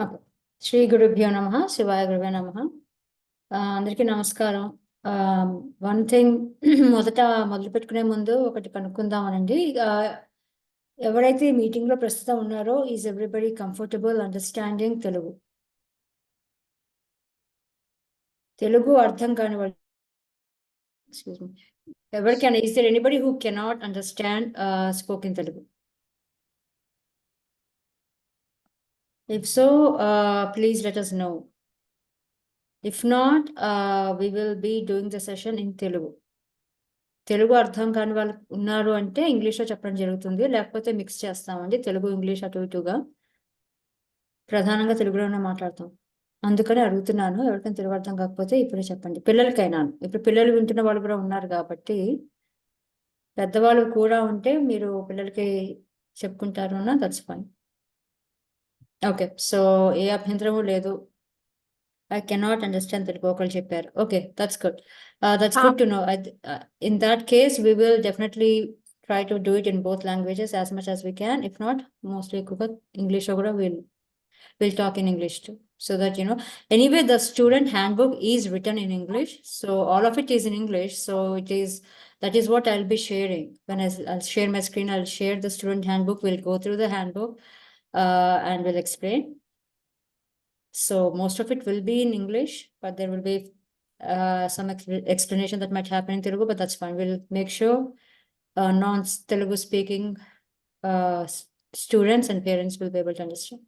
Okay. Shri గురుభ్యో నమః, శివాయ గురువే నమః. అందరికీ నమస్కారం. వన్ థింగ్ మొదట మొదలు పెట్టుకునే ముందు ఒకటి కనుక్కుందామనండి. ఎవరైతే మీటింగ్ లో ప్రస్తుతం ఉన్నారో, is everybody comfortable understanding Telugu? Telugu అర్థం కాని వాళ్ళు, ఎక్స్క్యూజ్ మీ, ఎవరికైనా, is there anybody who cannot understand spoken Telugu? If so, please let us know. If not, we will be doing the session in Telugu. Telugu అర్థం కాని వాళ్ళు ఉన్నారు అంటే ఇంగ్లీష్లో చెప్పడం జరుగుతుంది, లేకపోతే మిక్స్ చేస్తామండి. తెలుగు ఇంగ్లీష్ అటు ఇటుగా, ప్రధానంగా తెలుగులోనే మాట్లాడతాం. అందుకని అడుగుతున్నాను, ఎవరికైనా తెలుగు అర్థం కాకపోతే ఇప్పుడే చెప్పండి. పిల్లలకైనా, ఇప్పుడు పిల్లలు వింటున్న వాళ్ళు కూడా ఉన్నారు కాబట్టి, పెద్దవాళ్ళు కూడా ఉంటే మీరు పిల్లలకి చెప్పుకుంటారు అన్న, దట్స్ ఫైన్. ఓకే, సో ఏ అభ్యంతరము లేదు. I cannot understand Telugu, ఒకళ్ళు చెప్పారు. Okay, that's good. That's good to know. In that case, we will definitely try to do it in both languages as much as we can. If not, mostly English or we'll talk in English too. So that, anyway, the student handbook is written in English. So all of it is in English. So that is what I'll be sharing. When I'll share my screen, I'll share the student handbook. We'll go through the handbook and we'll explain. So most of it will be in English, but there will be some explanation that might happen in Telugu, but that's fine. We'll make sure non-Telugu speaking students and parents will be able to understand.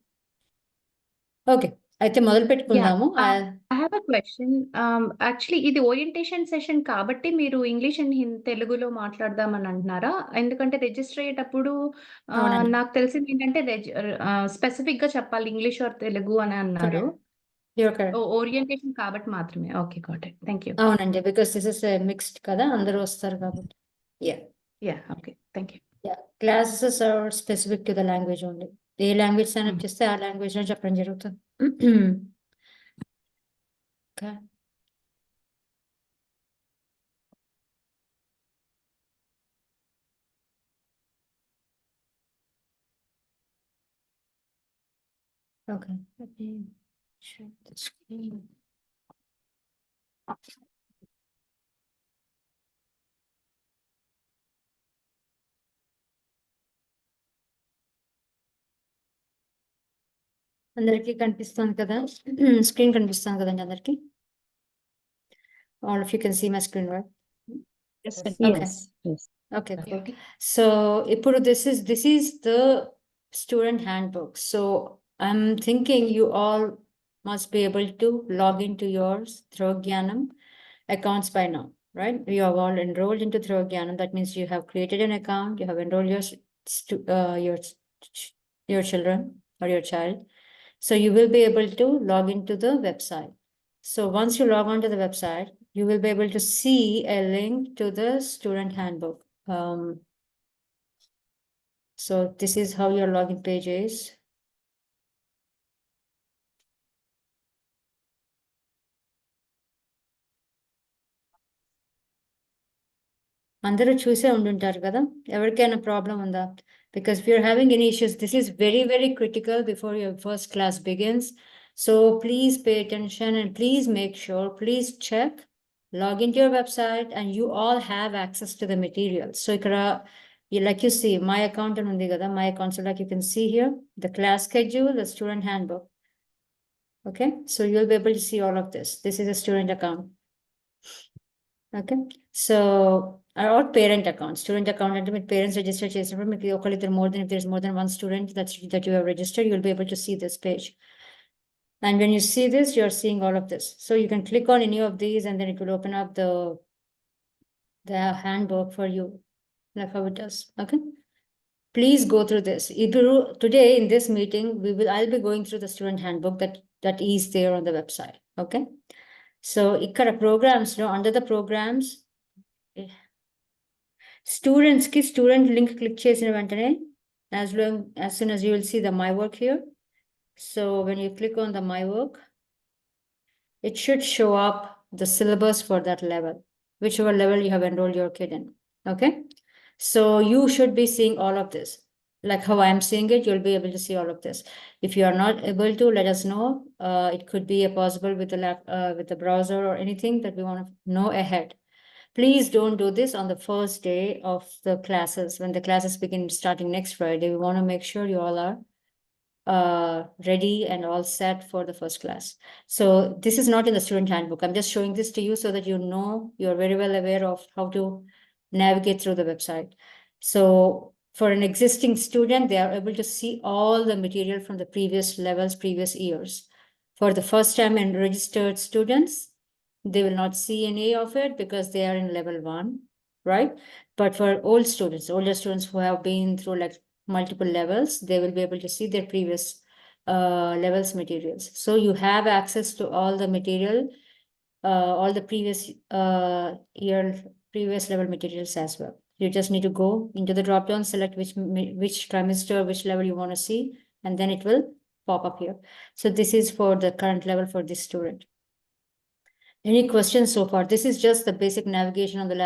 Okay, అయితే మొదలు పెట్టుకుందాము. I have a question. Actually, ఇది orientation session కాబట్టి మీరు English and తెలుగులో మాట్లాడదామని అంటున్నారా? ఎందుకంటే రిజిస్టర్ అయ్యేటప్పుడు నాకు తెలిసింది ఏంటంటే స్పెసిఫిక్ గా చెప్పాలి ఇంగ్లీష్ ఆర్ తెలుగు అని అన్నారు. ఓరియంటేషన్ కాబట్టి మాత్రమే. Okay, got it. థాంక్యూ. అవునండి, బికాస్ దిస్ ఇస్ మిక్స్డ్ కదా, అందరూ వస్తారు కాబట్టి. Okay, thank you. Classes are specific to the language only. ఏ లాంగ్వేజ్ సైన్ అప్ చేస్తే ఆ లాంగ్వేజ్ లో చెప్పడం జరుగుతుంది. Okay. Okay, let me share the screen. అందరికీ కనిపిస్తుంది కదా, స్క్రీన్ కనిపిస్తుంది కదండి అందరికి? All of you can see my screen, right? Yes. Okay, cool. So ఇప్పుడు this is the student handbook. So I'm thinking you all must be able to log into your Dhruva Jnanam accounts by now, right? You have all enrolled into Dhruva Jnanam. That means you have created an account, you have enrolled your children or your child. So you will be able to log into the website. So once you log on to the website, you will be able to see a link to the student handbook. So this is how your login page is. అందరూ చూసే ఉండుంటారు కదా, ఎవరికైనా problem ఉందా? Because if you're having any issues, this is very, very critical before your first class begins. So please pay attention and please make sure, please check, log into your website and you all have access to the materials. So like you see, my account and undi kada, my account, so like you can see here, the class schedule, the student handbook. Okay, so you'll be able to see all of this. This is a student account. Okay, so or parent account. Student account and with parents register chesinnappudu meeku okaliddru more than, if there's more than one student that you have registered, you'll be able to see this page. And when you see this, you're seeing all of this. So you can click on any of these and then it will open up the handbook for you, like how it does. Okay, please go through this. Today in this meeting, I'll be going through the student handbook that is there on the website. Okay, so ikkada programs lo, under the programs, students ki student link click chesina ventane, as soon as you will see the my work here. So when you click on the my work, it should show up the syllabus for that level, whichever level you have enrolled your kid in. Okay, so you should be seeing all of this. like how I'm seeing it, you'll be able to see all of this. If you are not able to, let us know. It could be a possible with the browser or anything that we want to know ahead. Please don't do this on the first day of the classes. When the classes begin starting next Friday, we want to make sure you all are ready and all set for the first class. So this is not in the student handbook. I'm just showing this to you so that you know, you're very well aware of how to navigate through the website. So for an existing student, they are able to see all the material from the previous levels, previous years. For the first time and registered students, they will not see any of it because they are in level 1, right? But for older students who have been through like multiple levels, they will be able to see their previous levels materials. So you have access to all the material, all the previous previous level materials as well. You just need to go into the drop down, select which trimester, which level you want to see, and then it will pop up here. So this is for the current level for this student. Any questions so far? This is just the basic navigation on the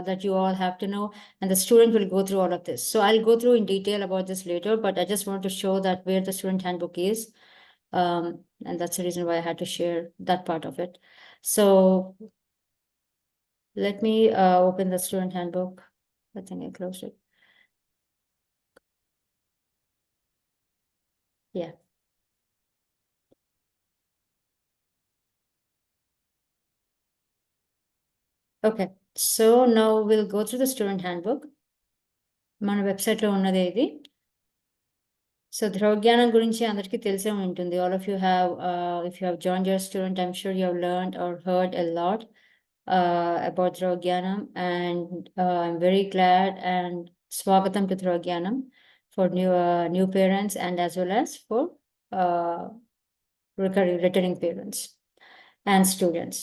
that you all have to know, and the student will go through all of this. So I'll go through in detail about this later, but I just want to show that where the student handbook is. And that's the reason why I had to share that part of it. So let me open the student handbook. I think I closed it. Yeah. Okay. So now we'll go through the student handbook. మన వెబ్సైట్లో ఉన్నదే ఇది. So Dhruva Jnanam గురించి అందరికీ తెలిసే ఉంటుంది. All of you have, if you have joined your student, I'm sure you have learned or heard a lot about Dhruva Jnanam, and I'm very glad and swagatam to Dhruva Jnanam for new parents and as well as for returning parents and students.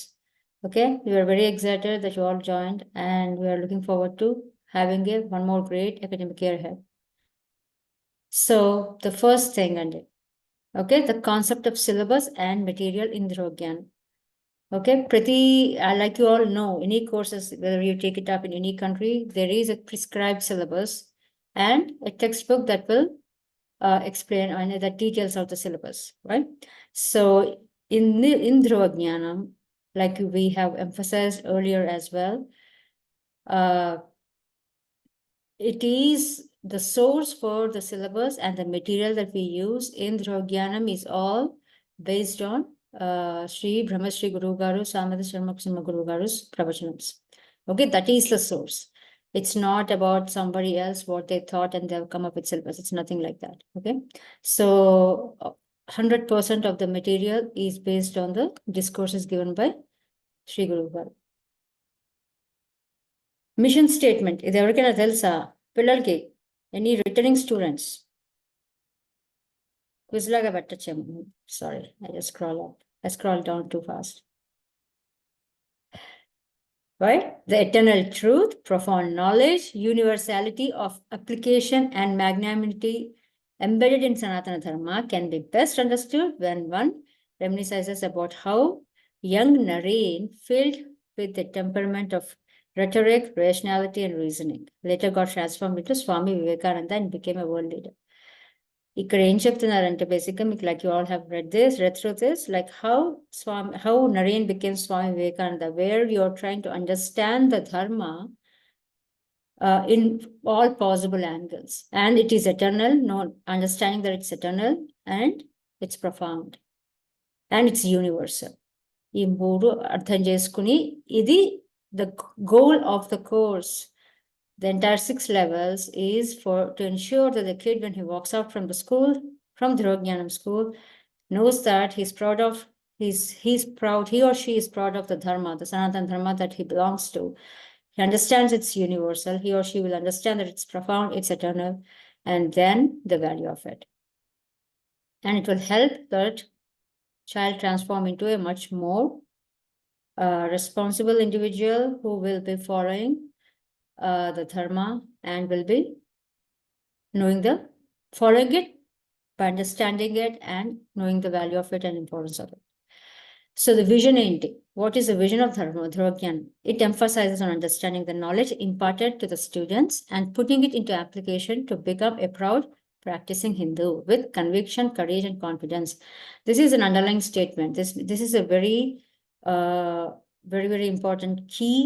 Okay, we are very excited that you all joined, and we are looking forward to having one more great academic year ahead. So the first thing, okay, the concept of syllabus and material in Dhruva Jnanam. Okay, like you all know, any courses, whether you take it up in any country, there is a prescribed syllabus and a textbook that will explain the details of the syllabus, right? So in Dhruva Jnanam, like we have emphasized earlier as well, it is the source for the syllabus, and the material that we use in Dhruva Jnanam is all based on Sri Brahmashri Guru Garu, Samada Sharmaksimha Guru Garu's pravachanams. Okay, that is the source. It's not about somebody else, what they thought, and they've come up with syllabus. It's nothing like that. Okay, so 100% of the material is based on the discourses given by Sri Guru Garu. Mission statement. ఇది ఎవరికైనా తెలుసా పిల్లలకి? Any returning students? Quiz laga పెట్టచ్చేమో. Sorry, I just scroll up. I scroll down too fast. Right? The eternal truth, profound knowledge, universality of application, and magnanimity embedded in Sanatana Dharma can be best understood when one reminisces about how young Naren filled with the temperament of rhetoric, rationality, and reasoning later got transformed into Swami Vivekananda and became a world leader. ఇక్కడ ఏం చెప్తున్నారంటే బేసిక్గా మీకు like you all have read through this like how Naren became Swami Vivekananda, where you are trying to understand the dharma in all possible angles, and it is eternal, no understanding that it's eternal, and it's profound, and it's universal. ఈ మూడు అర్థం చేసుకుని ఇది the goal of the course. The entire 6 levels is to ensure that the kid, when he walks out from the school, from Dhruva Jnanam school, knows that he or she is proud of the dharma, the Sanatana Dharma that he belongs to. He understands it's universal. He or she will understand that it's profound, it's eternal, and then the value of it. And it will help that child transform into a much more responsible individual who will be following the dharma and will be following it by understanding it and knowing the value of it and importance of it. So the vision enti, what is the vision of Dhruva Jnanam? It emphasizes on understanding the knowledge imparted to the students and putting it into application to become a proud practicing Hindu with conviction, courage, and confidence. This is an underlying statement. This is a very, very important key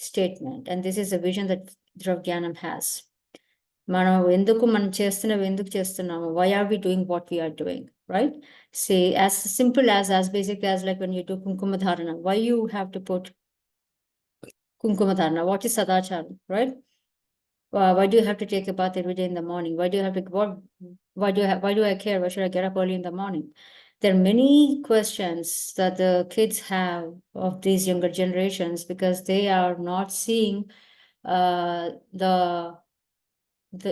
statement, and this is a vision that Dhruva Jnanam has. why are we doing what we are doing, right? Say as simple as basic as like when you do kunkuma dharana, why you have to put kunkuma dharana? What is sadachara, right? Why do you have to take a bath every day in the morning? Why do you have to why do I care? Why should I get up early in the morning? There are many questions that the kids have of these younger generations because they are not seeing the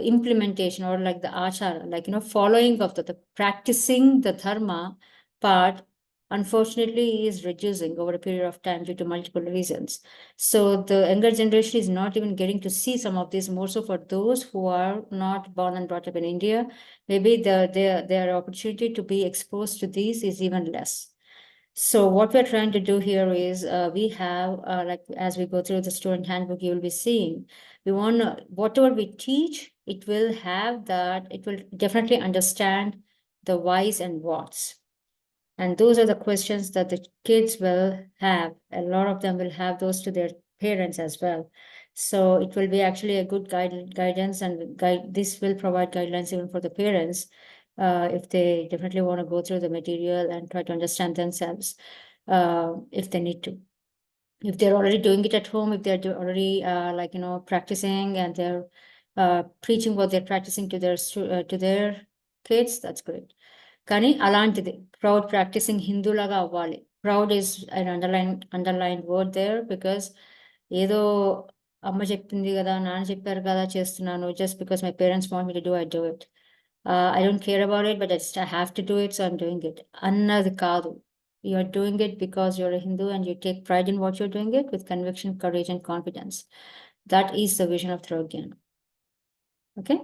implementation or like the achara, like, following of the practicing the dharma part, unfortunately, is reducing over a period of time due to multiple reasons. So the younger generation is not even getting to see some of this. More so for those who are not born and brought up in India, maybe their opportunity to be exposed to these is even less. So what we're trying to do here is we have, like, as we go through the student handbook, you will be seeing, we want whatever we teach, it will definitely understand the whys and whats. And those are the questions that the kids will have. A lot of them will have those to their parents as well. So it will be actually a good guidance and this will provide guidelines even for the parents if they definitely want to go through the material and try to understand themselves if they need to. If they're already doing it at home, if they're already practicing and they're preaching what they're practicing to their kids, that's great. కానీ అలాంటిది proud practising Hindu లాగా అవ్వాలి. Proud is and underline word there because ఏదో అమ్మ చెప్పింది కదా, నాన్న చెప్పారు కదా చేస్తున్నాను, just because my parents want me to do I do it. I don't care about it but I have to do it, so I'm doing it అన్నది కాదు. You are doing it because you're a Hindu and you take pride in what you're doing it with conviction, courage, and confidence. That is the vision of Dhruva Jnanam. Okay.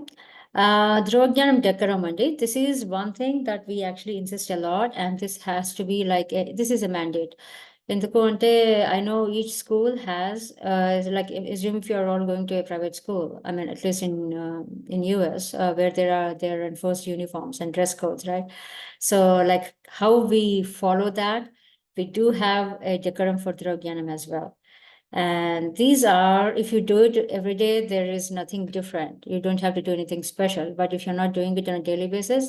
Dhruva Jnanam Decorum andi. This is one thing that we actually insist a lot, and this has to be like this is a mandate. ఎందుకు అంటే I know each school has like assume if you're all going to a private school, I mean at least in US where there are enforced uniforms and dress codes, right? So like how we follow that, we do have a decorum for Dhruva Jnanam as well. And these are, if you do it every day, there is nothing different. You don't have to do anything special. But if you're not doing it on a daily basis,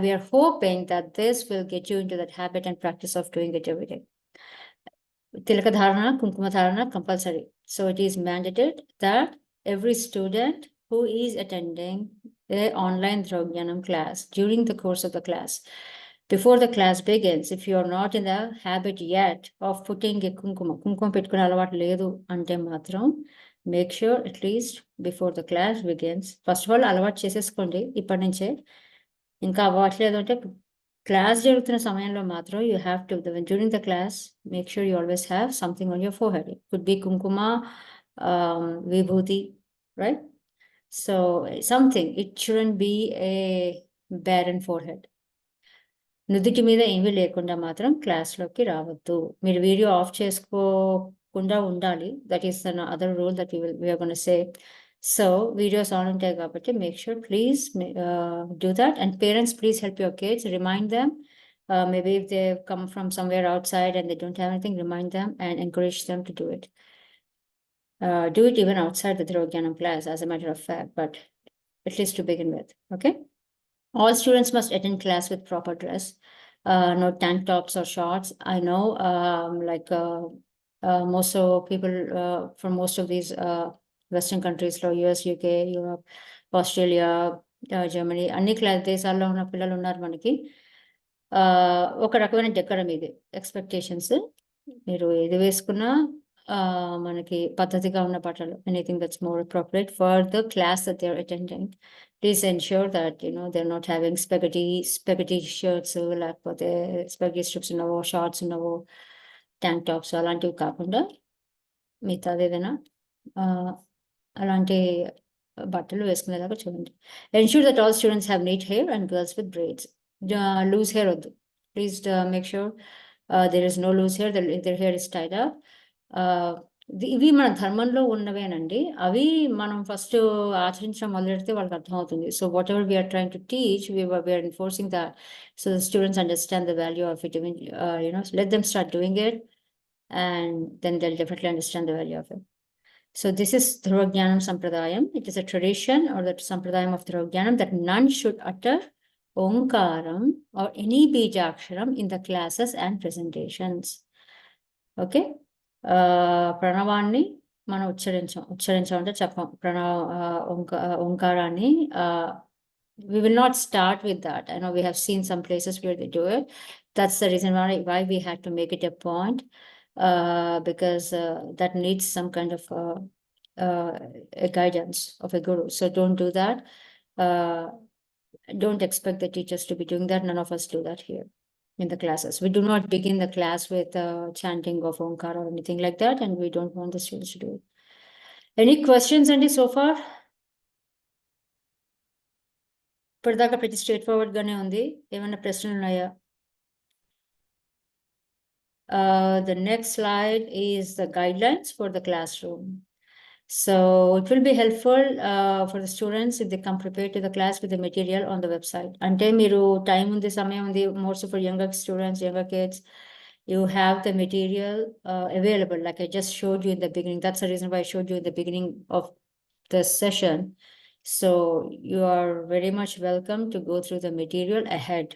we are hoping that this will get you into that habit and practice of doing it every day. Tilaka dharana, kunkuma dharana, compulsory. So it is mandated that every student who is attending the online Dhruva Jnanam class during the course of the class, before the class begins, if you are not in the habit yet of putting a kunkuma పెట్టుకునే అలవాటు లేదు అంటే మాత్రం make sure at least before the class begins, first of all అలవాటు చేసేసుకోండి ఇప్పటి నుంచే. ఇంకా అవ్వట్లేదు అంటే క్లాస్ జరుగుతున్న సమయంలో మాత్రం you have to, during the class, make sure you always have something on your forehead. It could be kunkuma, vibhuti, right? So something, it shouldn't be a barren forehead. నుదుటి మీద ఏమీ లేకుండా మాత్రం క్లాస్లోకి రావద్దు. మీరు వీడియో ఆఫ్ చేసుకోకుండా ఉండాలి. That is other rule that we're gonna say. So videos on ఉంటాయి కాబట్టి make sure please do that. And parents please help your kids, remind them. Maybe if they come from somewhere outside and they don't have anything, remind them and encourage them to do it. Do it even outside the Dhruva Jnanam class, as a matter of fact, but at least to begin with, okay? All students must attend class with proper dress, no tank tops or shorts. I know, most of people from most of these Western countries, like US, UK, Europe, Australia, Germany, అన్ని దేశాల్లో ఉన్న పిల్లలు ఉన్నారు మనకి. ఒక రకమైన decorum ఇది, expectations. మీరు ఏది వేసుకున్నా మనకి పద్ధతిగా ఉన్న బట్టలు, anything that's more appropriate for the class that they are attending. Please ensure that they're not having spaghetti shirts, లేకపోతే spaghetti strips ఉన్నవో, షార్ట్స్ ఉన్నవో, ట్యాంక్ టాప్స్ అలాంటివి కాకుండా మిగతాది ఏదైనా అలాంటి బట్టలు వేసుకునేలాగా చూడండి. Ensure that all students have neat hair and girls with braids. Loose hair వద్దు. Please make sure There is no loose hair, their hair is tied up. ఇవి మన ధర్మంలో ఉన్నవేనండి. అవి మనం ఫస్ట్ ఆచరించడం మొదలెడితే వాళ్ళకి అర్థమవుతుంది. So whatever we're trying to teach, we're enforcing that. So the students understand the value of it. Let them start doing it, and then they'll definitely understand the value of it. So this is Dhruva Jnanam Sampradayam. It is a tradition or the Sampradayam of Dhruva Jnanam that none should utter Omkaram or any Bijaksharam in the classes and presentations. Okay? ప్రణవాన్ని మనం ఉచ్చరించామంటే చెప్పం. ఓంకారాన్ని we will not start with that. I know we have seen some places where they do it. That's the reason why we had to make it a point, because that needs some kind of a guidance of a guru. So don't do that. Don't expect the teachers to be doing that. None of us do that here in the classes. We do not begin the class with chanting of Omkar or anything like that, and we don't want the students to do it. Any questions, Andy, so far? ఇప్పటిదాకా pretty straightforward గానే ఉంది. ఏమైనా ప్రశ్నలు ఉన్నాయా? The next slide is the guidelines for the classroom. So it will be helpful for the students if they come prepared to the class with the material on the website. Ante meeru time undi samayam undi, more so for younger students, younger kids, you have the material available like I just showed you in the beginning. That's the reason why I showed you in the beginning of the session. So you are very much welcome to go through the material ahead.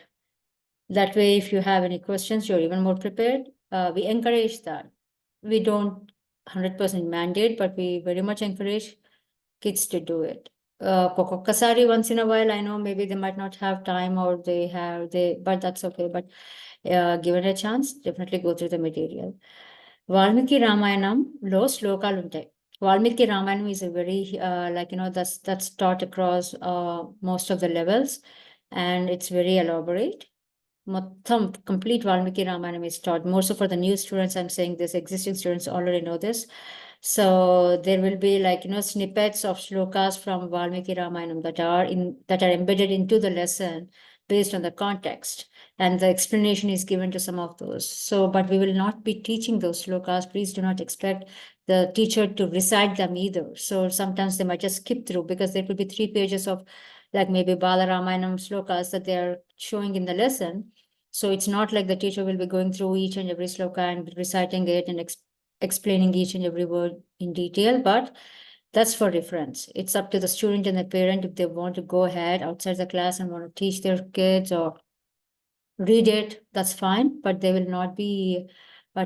That way, if you have any questions, you're even more prepared. We encourage that. We don't 100% mandate, but we very much encourage kids to do it. Kokokasari once in a while, I know maybe they might not have time or but that's okay. But given a chance, definitely go through the material. Valmiki Ramayanam lo shlokalu untayi. Valmiki Ramayanam is a very that's taught across most of the levels, and it's very elaborate. Complete Valmiki Ramayanam is taught. More so for the new students, I'm saying this. Existing students already know this. So there will be snippets of shlokas from Valmiki Ramayanam that are embedded into the lesson based on the context, and the explanation is given to some of those. So, but we will not be teaching those shlokas. Please do not expect the teacher to recite them either. So sometimes they might just skip through, because there will be 3 pages of maybe Bala Ramayanam shlokas that they are showing in the lesson. So it's not like the teacher will be going through each and every sloka and reciting it and explaining each and every word in detail, but that's for reference. It's up to the student and the parent if they want to go ahead outside the class and want to teach their kids or read it, that's fine, but they will not be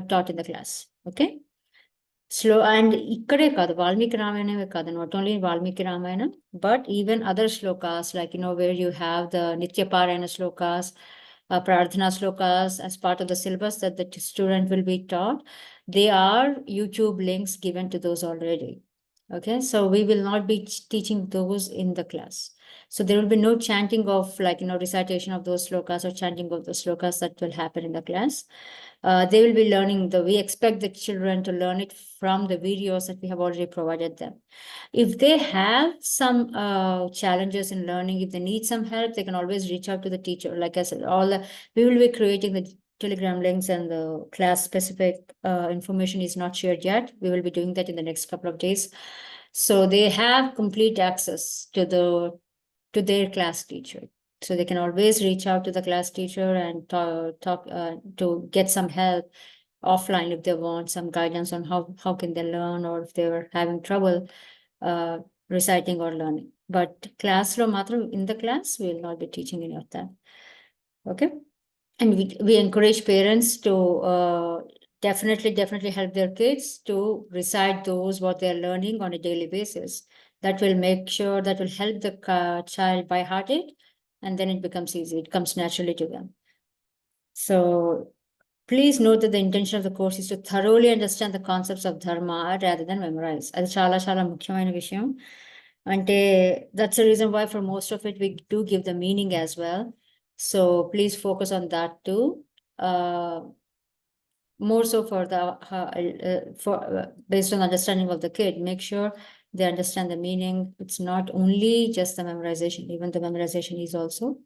taught in the class. Okay? Slow, and ikkade kaadu Valmiki Ramayana kaadu, not only Valmiki Ramayana, but even other shlokas, like where you have the Nitya Parayana shlokas, Prarthana shlokas as part of the syllabus that the student will be taught. They are YouTube links given to those already. Okay, so we will not be teaching those in the class. So there will be no chanting of recitation of those shlokas or chanting of those shlokas that will happen in the class. They will be learning we expect the children to learn it from the videos that we have already provided them. If they have some challenges in learning, if they need some help, they can always reach out to the teacher. Like I said, we will be creating the Telegram links, and the class specific information is not shared yet. We will be doing that in the next couple of days. So they have complete access to their class teacher. So they can always reach out to the class teacher and talk to get some help offline if they want some guidance on how can they learn, or if they were having trouble reciting or learning. But class lo matram, in the class, we will not be teaching any of that. Okay? And we encourage parents to definitely help their kids to recite what they're learning on a daily basis. That will make sure, that will help the child by heart it, and then it becomes easy. It comes naturally to them. So please note that the intention of the course is to thoroughly understand the concepts of dharma rather than memorize. Adi chala mukhyamaina vishayam. Ante that's the reason why for most of it we do give the meaning as well. So please focus on that too. More so for based on understanding of the kid, make sure they understand the meaning. It's not only just the memorization, even the memorization is also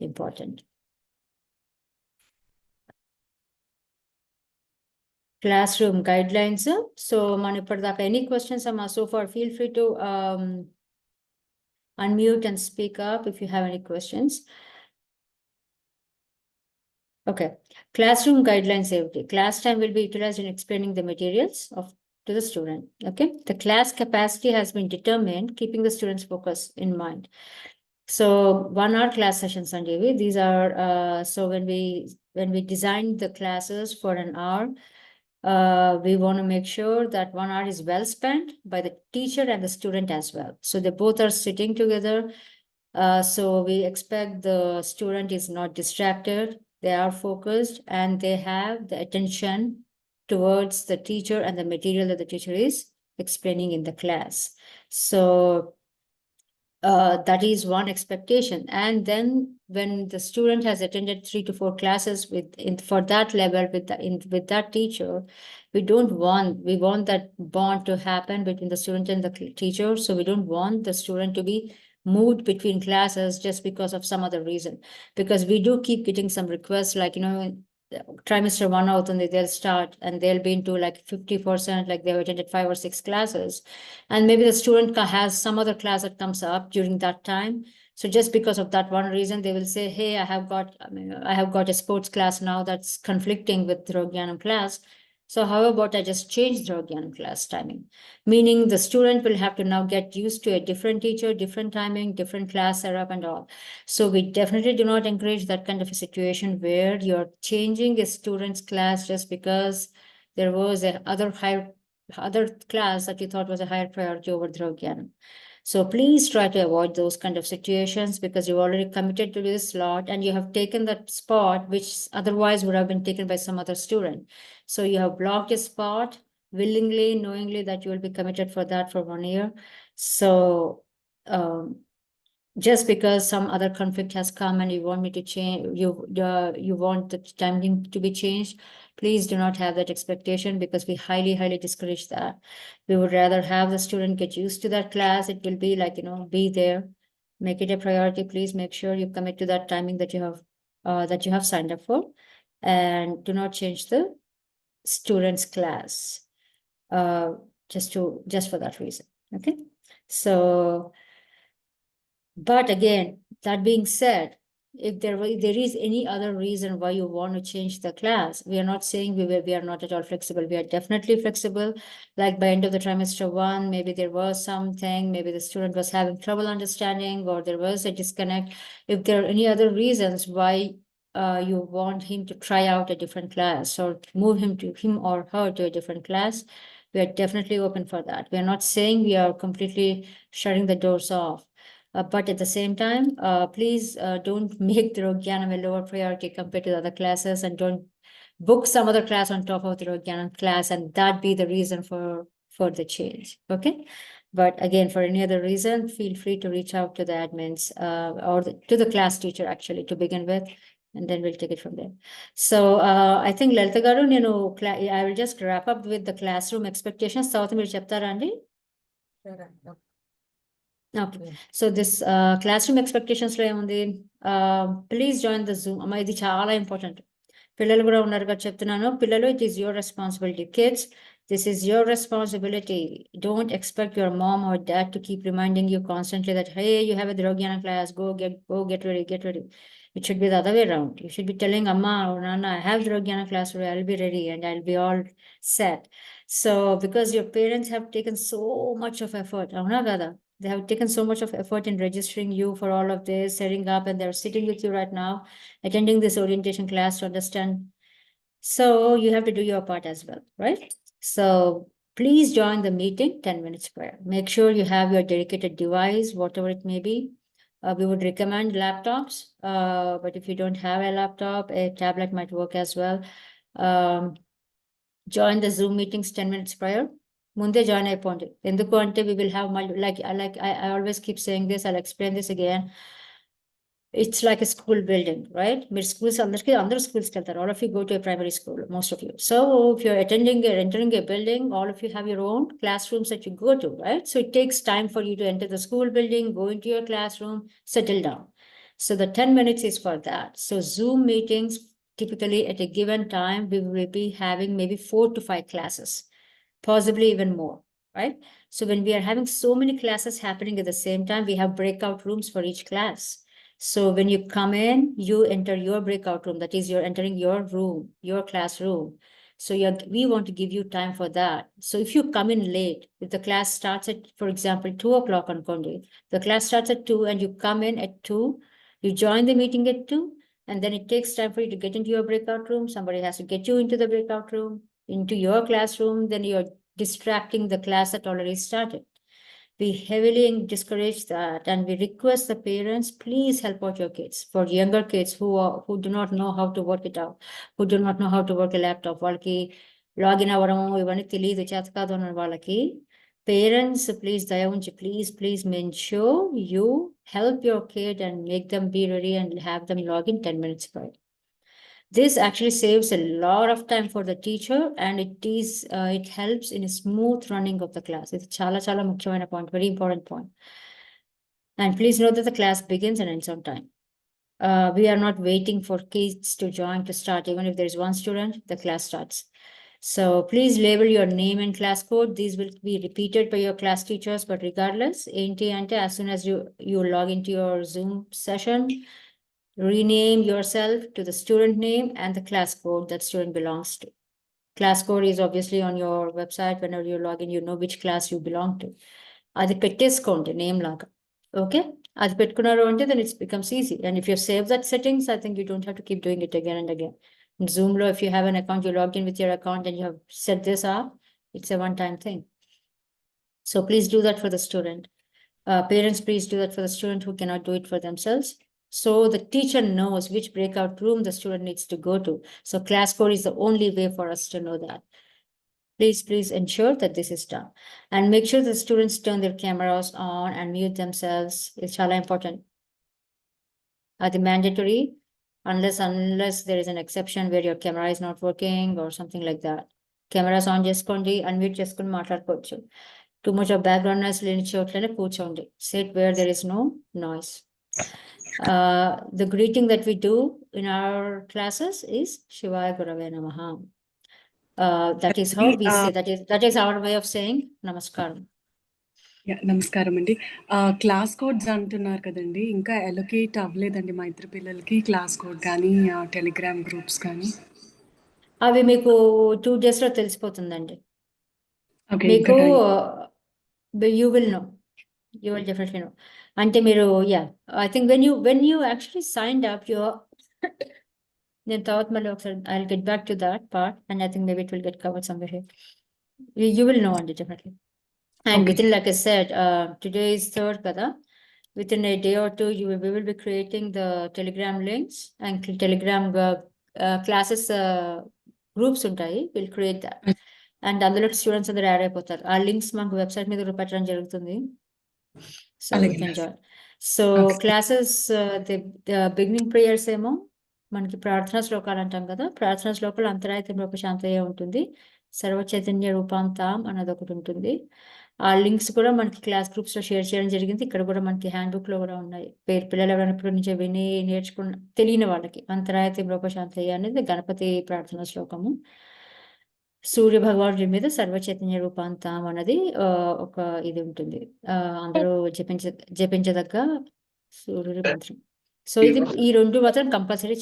important. classroom guidelines. So, Manipadaka, any questions, Amma? So far, feel free to unmute and speak up if you have any questions. Okay. Classroom guidelines safety. Class time will be utilized in explaining the materials to the student. Okay. The class capacity has been determined, keeping the students' focus in mind. So 1 hour class sessions, Sanjeevi. These are so when we designed the classes for an hour, we want to make sure that 1 hour is well spent by the teacher and the student as well. So they both are sitting together. So we expect the student is not distracted, they are focused, and they have the attention towards the teacher and the material that the teacher is explaining in the class. So that is one expectation. And then when the student has attended 3 to 4 classes for that level with that teacher, we want that bond to happen between the student and the teacher. So we don't want the student to be moved between classes just because of some other reason, because we do keep getting some requests like, trimester 1 out and they'll start and they'll be into like 50%, like they've attended 5 or 6 classes, and maybe the student has some other class that comes up during that time. So just because of that one reason, they will say, hey, I have got a sports class now that's conflicting with Dhruva Jnanam class. So how about I just change Dhruva Jnanam class timing? Meaning the student will have to now get used to a different teacher, different timing, different class setup and all. So we definitely do not encourage that kind of a situation where you're changing a student's class just because there was a other class that you thought was a higher priority over Dhruva Jnanam. So please try to avoid those kind of situations, because you've already committed to this slot and you have taken that spot, which otherwise would have been taken by some other student. So you have blocked a spot willingly, knowingly that you will be committed for that for 1 year. So just because some other conflict has come and you want me to change, you want the timing to be changed, please do not have that expectation, because we highly discourage that. We would rather have the student get used to that class. It will be like, be there, make it a priority. Please make sure you commit to that timing that you have signed up for, and do not change the student's class just for that reason. Okay. So, but again, that being said, if there is any other reason why you want to change the class, we are not saying we are not at all flexible. We are definitely flexible. Like by end of the trimester 1, maybe there was something, maybe the student was having trouble understanding, or there was a disconnect. If there are any other reasons why you want him to try out a different class or move him or her to a different class, we are definitely open for that. We are not saying we are completely shutting the doors off. But at the same time, please don't make Dhruva Jnanam a lower priority compared to the other classes, and don't book some other class on top of the Dhruva Jnanam class, and that be the reason for the change. Okay. But again, for any other reason, feel free to reach out to the admins or to the class teacher actually to begin with, and then we'll take it from there. So I think Lalita garu, I will just wrap up with the classroom expectations. South మీరు చెప్తారా అండి? Okay. So this classroom expectations lo emundi, please join the Zoom. Amma idi chaala important. Pillalu kuda unnaru ga cheptunnanu. Pillalu, it is your responsibility. Kids, this is your responsibility. Don't expect your mom or dad to keep reminding you constantly that, hey, you have a Dhruva Jnanam class, go get ready. It should be the other way around. You should be telling Amma or Nana, I have Dhruva Jnanam class today, I'll be ready and I'll be all set. So because your parents have taken so much of effort, avuna kada? They have taken so much of effort in registering you for all of this, setting up, and they're sitting with you right now, attending this orientation class to understand. So you have to do your part as well, right? So please join the meeting 10 minutes prior. Make sure you have your dedicated device, whatever it may be. We would recommend laptops, but if you don't have a laptop, a tablet might work as well. Join the Zoom meetings 10 minutes prior. Munde join అయిపోండి. ఎందుకు అంటే we will have I always keep saying this, I'll explain this again. It's like a school building, right? మీరు schools అందరూ schools కి వెళ్తారు. All of you go to a primary school, most of you. So if you're entering a building, all of you have your own classrooms that you go to, right? So it takes time for you to enter the school building, go into your classroom, settle down. So the 10 minutes is for that. So Zoom meetings typically at a given time, we will be having maybe 4 to 5 classes, possibly even more, right? So when we are having so many classes happening at the same time, we have breakout rooms for each class. So when you come in, you enter your breakout room. That is, you're entering your room, your classroom. So we want to give you time for that. So if you come in late, if the class starts at, for example, 2 o'clock on Kondi, the class starts at 2 and you come in at 2, you join the meeting at 2, and then it takes time for you to get into your breakout room. Somebody has to get you into the breakout room, into your classroom, then you're distracting the class that already started. We heavily discourage that, and we request the parents, please help out your kids. For younger kids who do not know how to work it out, who do not know how to work a laptop, వాళ్ళకి login అవ్వడము ఇవన్నీ తెలియదు, చేత కాదు అన్న వాళ్ళకి parents, please దయ ఉంచి please ensure you help your kid and make them be ready and have them log in 10 minutes prior. This actually saves a lot of time for the teacher, and it helps in a smooth running of the class. It's chala mukhyaమైన point, very important point. And please note that the class begins and ends on time. We are not waiting for kids to join to start. Even if there is one student, the class starts. So please label your name and class code. These will be repeated by your class teachers, but regardless, as soon as you log into your Zoom session, rename yourself to the student name and the class code that student belongs to. Class code is obviously on your website. Whenever you log in, you know which class you belong to. Adi petteskondi name laga. Okay? Adi pettukunnaru ante, then it becomes easy. And if you save that settings, I think you don't have to keep doing it again and again. In Zoom lo, if you have an account, you logged in with your account and you have set this up, it's a one-time thing. So please do that for the student. Parents, please do that for the student who cannot do it for themselves. So the teacher knows which breakout room the student needs to go to. So class code is the only way for us to know that. Please ensure that this is done. And make sure the students turn their cameras on and mute themselves. It's chala important. Are they mandatory? Unless there is an exception where your camera is not working or something like that. Cameras on చేసుకోండి, unmute చేసుకొని మాట్లాడుకోవచ్చు. Too much of background noise లేని చోట్లనే కూర్చోండి. Sit where there is no noise. The greeting that we do in our classes is Shivaya Gurave Namaha. That is how we say, that is our way of saying Namaskaram. నమస్కారం అండి. Class codes అంటున్నారు కదండి, ఇంకా allocate అవ్వలేదండి మా ఇద్దరు పిల్లలకి class code కానీ టెలిగ్రామ్ గ్రూప్స్ కానీ. అవి మీకు 2 days లో తెలిసిపోతుందండి. మీకు you will know. You will definitely know. అంటే మీరు I think when you actually signed up, నేను తర్వాత మళ్ళీ ఒకసారి I'll get back to that part, and I think maybe it will get covered somewhere here. You will know, Andy, definitely. And within, like I said, today is 3rd kada. Within a day or 2, we will be creating the Telegram links and Telegram classes groups ఉంటాయి. We'll create that. And అందులో students అందరూ add అయిపోతారు. ఆ links మనకు website మీద కూడా పెట్టడం జరుగుతుంది. So we can join. So classes, the beginning prayers ఏమో మనకి ప్రార్థనా శ్లోకాలు అంటాం కదా. ప్రార్థనా శ్లోకాలు అంతరాయతం రూపశాంతయ్య ఉంటుంది. సర్వ చైతన్య రూపాంతం అన్నది ఒకటి ఉంటుంది. ఆ లింక్స్ కూడా మనకి క్లాస్ గ్రూప్స్ లో షేర్ చేయడం జరిగింది. ఇక్కడ కూడా మనకి హ్యాండ్ బుక్ లో కూడా ఉన్నాయి. పిల్లలు ఎవరైనా ఇప్పుడు నుంచి విని నేర్చుకున్న తెలియని వాళ్ళకి అంతరాయతం రూపశాంతయ్య అనేది గణపతి ప్రార్థనా శ్లోకము. సూర్య భగవానుడి మీద సర్వ చైతన్య రూపాంతం అన్నది ఒక ఇది ఉంటుంది. అందరూ జపించదగ్గ సూర్యుడి మంత్రం. సో ఇది ఈ 2 మాత్రం కంపల్సరీ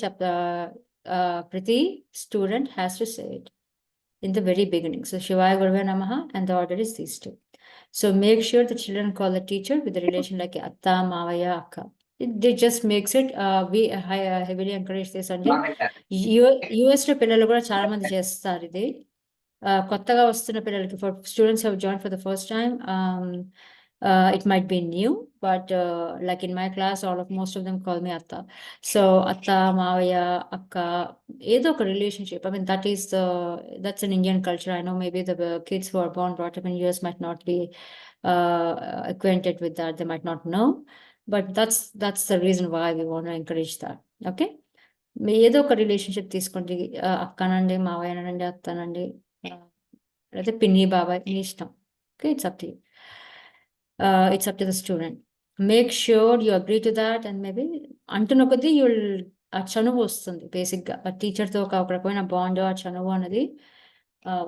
ప్రతి student has to say it in the very beginning. So Shivaya Gurave Namaha, and the order is these 2. So make sure the children call the teacher with the relation like Atta, Mavaya, Akka. It just makes it, we heavily encourage this. And US లో పిల్లలు కూడా చాలా మంది చేస్తారు ఇది. కొత్తగా వస్తున్న పిల్లలకి, for students who have joined for the first time, it might be new, but like in my class, most of them call me Atta. So Atta, Mavaya, Akka, ఏదో ఒక relationship. I mean, that's an Indian culture. I know maybe the kids who are brought up in US might not be acquainted with that. They might not know, but that's the reason why we want to encourage that. Okay, ఏదో ఒక relationship తీసుకోండి. అక్కనండి, మావయ్యనండి, అత్తనండి, లేకపోతే పిన్ని, బాబాయ్, మీ ఇష్టం. Okay, it's up to you. It's up to the student. Make sure you agree to that, and maybe అంటున్న కొద్దీ you'll ఆ చనువు వస్తుంది బేసిక్గా. ఆ టీచర్తో ఒక రకమైన బాండ్, ఆ చనువు అనేది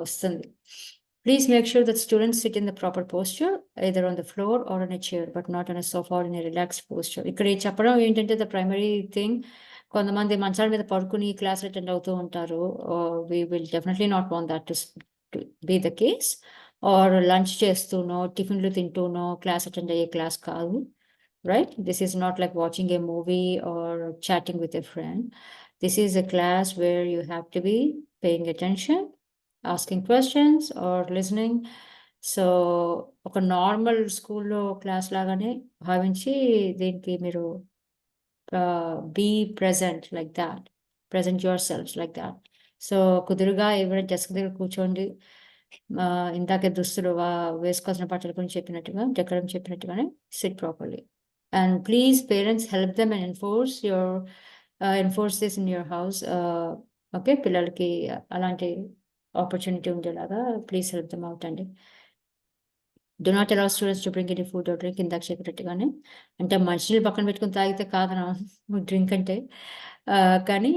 వస్తుంది. Please make sure that students sit in the proper posture, either on the floor or on a chair, but not on a sofa or in a relaxed posture. ఇక్కడ చెప్పడం ఏంటంటే ద ప్రైమరీ థింగ్, కొంతమంది మంచాల మీద పడుకుని class attend అవుతూ ఉంటారు. We will definitely not want that to be the case. Or lunch చేస్తూనో, టిఫిన్లు తింటూనో క్లాస్ అటెండ్ అయ్యే క్లాస్ కాదు. Right? This is not like watching a movie or chatting with a friend. This is a class where you have to be paying attention, asking questions or listening. సో ఒక normal స్కూల్లో class లాగానే భావించి దీనికి మీరు be present like that, present yourselves like that. సో కుదురుగా ఎవరైనా డెస్క్ దగ్గర కూర్చోండి. ఇందాకే దుస్తులు వేసుకోవాల్సిన బట్టల గురించి చెప్పినట్టుగా, డెక్కడం చెప్పినట్టుగానే SIT properly. And please, parents, help them and enforce this in your house. Okay, పిల్లలకి అలాంటి ఆపర్చునిటీ ఉండేలాగా ప్లీజ్ హెల్ప్ దెమ్ అవుట్ అండి. Do not allow students to bring any food or drink, ఇందాక చెప్పినట్టుగానే. అంటే మంచినీళ్ళు పక్కన పెట్టుకుని తాగితే కాదనం డ్రింక్ అంటే. కానీ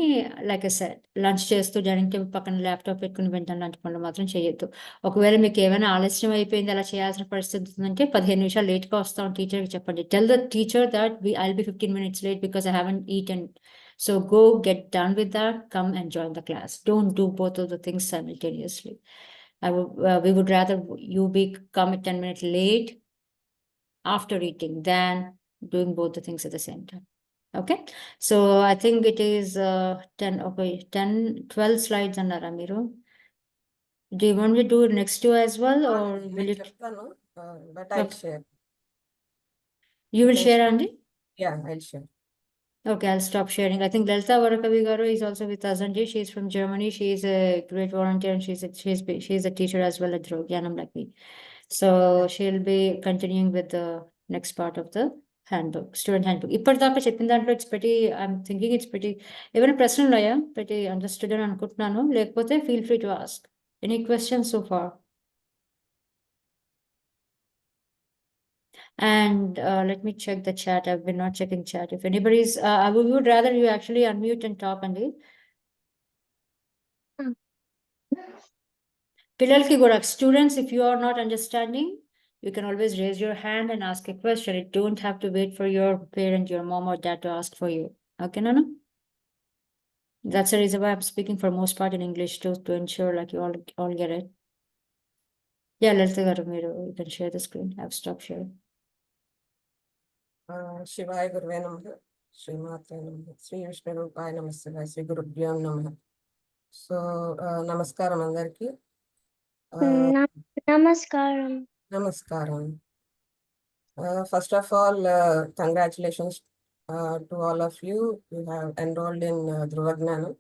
లైక్ ఐ సెడ్, లంచ్ చేస్తూ డైనింగ్ టేబుల్ పక్కన ల్యాప్టాప్ పెట్టుకుని వినడం లాంటి పనులు మాత్రం చేయొద్దు. ఒకవేళ మీకు ఏమైనా ఆలస్యం అయిపోయింది, అలా చేయాల్సిన పరిస్థితి ఉందంటే 15 నిమిషాలు లేట్‌గా వస్తాం టీచర్‌కి చెప్పండి. Tell the teacher that I'll be 15 minutes late because I haven't eaten. So go get done with that, come and join the class. Don't do both of the things simultaneously. We would rather you come 10 minutes late after eating than doing both the things at the same time. Okay, so I think it is 12 slides అన్నారా మీరు? Do you want me to do next two as well, or will you? But I'll share. You will share, Andy? Yeah, I'll share. Okay, I'll stop sharing. I think Lalita Varakavi Garu is also with us, Andy. She's from Germany. She's a great volunteer, and she's a teacher as well at Dhruva Jnanam like me. So she'll be continuing with the next part of the handbook, student handbook. ఇప్పటిదాకా చెప్పిన దాంట్లో it's pretty, I'm thinking it's pretty. ఏమైనా ప్రశ్నలు ఉన్నాయా? pretty understood అని అనుకుంటున్నాను. లేకపోతే feel free to ask. Any questions so far? And let me check the chat. I've been not checking chat. If anybody's, I would rather you actually unmute and talk, Andy. పిల్లలకి కూడా, students, if you are not understanding, you can always raise your hand and ask a question. You don't have to wait for your parent, your mom or dad to ask for you. Okay, Nana? That's the reason why I'm speaking for most part in English too, to ensure like you all get it. Yeah, Lalita garu, you can share the screen. I've stopped sharing. Shivaya Gurve Namaha, Srimatre Namaha, Sri Vishnu Rupaya Namaste, Sri Gurubhyo Namaha. So, Namaskaram andarki. Namaskaram. Namaskaram. First of all, congratulations to all of you. You have enrolled in Dhruva Jnanam.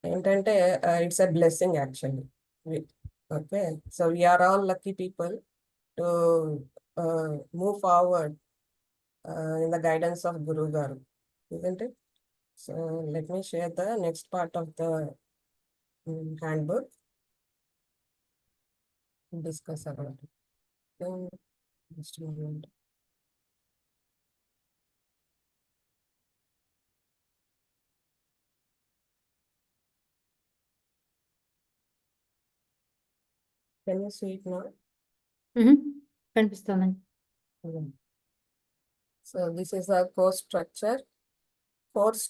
Entante, it's a blessing actually. Okay, so we are all lucky people to move forward in the guidance of Guru Garu, isn't it? So let me share the next part of the handbook. Discuss about it. Just a moment. Can you see it now? కనిపిస్తుందండి. So this is our course structure. Course,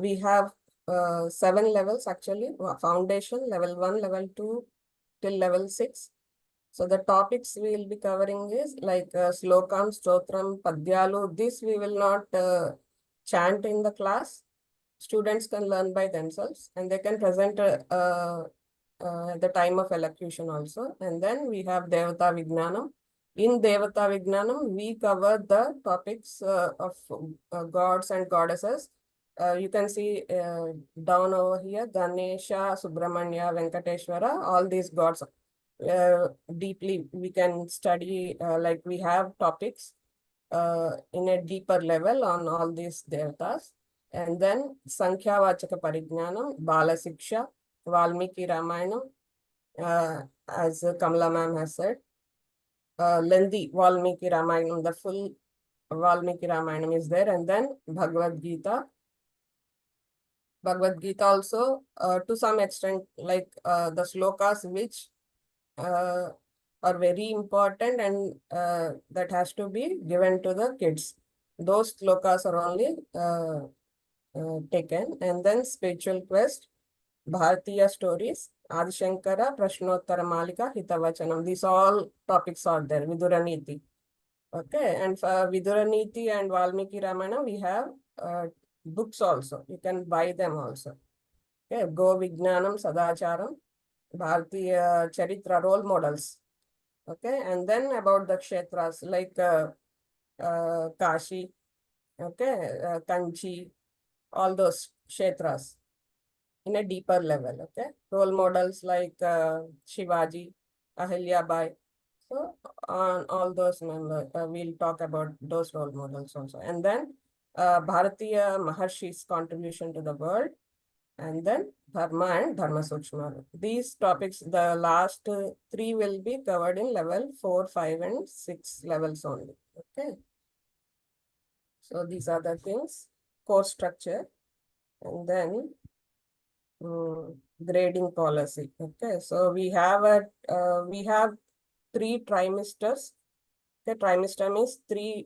we have 7 levels actually. Foundation, level 1, level 2 till level 6. So the topics we will be covering is like Slokam, Stotram, Padyalu. This we will not chant in the class. Students can learn by themselves and they can present at the time of elocution also. And then we have Devata Vijnanam. In Devata Vijnanam, we cover the topics of gods and goddesses. You can see down over here, Ganesha, Subramanya, Venkateshwara, all these gods. Deeply we can study, like we have topics in a deeper level on all these devatas. And then Sankhya Vachaka Parijnanam, Bala Siksha, Valmiki Ramayanam, as Kamala ma'am has said, lengthy Valmiki Ramayanam, the full Valmiki Ramayanam is there, and then Bhagavad Gita. Bhagavad Gita also, to some extent, like the slokas which are very important and that has to be given to the kids. Those slokas are only taken. And then spiritual quest, Bharatiya stories, Adi Shankara, Prashnottara Malika, Hitavachanam. These all topics are there, Vidura Niti. Okay, and for Vidura Niti and Valmiki Ramayana, we have books also. You can buy them also. Okay, Go Vijnanam, Sadacharam, Bharatiya Charitra role models. Okay, and then about the kshetras like Kashi, okay, Kanchi, all those kshetras in a deeper level. Okay, role models like Shivaji, Ahilyabai. So on all those members, we'll talk about those role models also. And then Bharatiya Maharshi's contribution to the world, and then Dharma and Dharma Sukshma. These topics, the last three will be covered in level 4, 5, and 6 levels only. Okay. So these are the things, course structure, and then grading policy. Okay. So we have 3 trimesters. The trimester means 3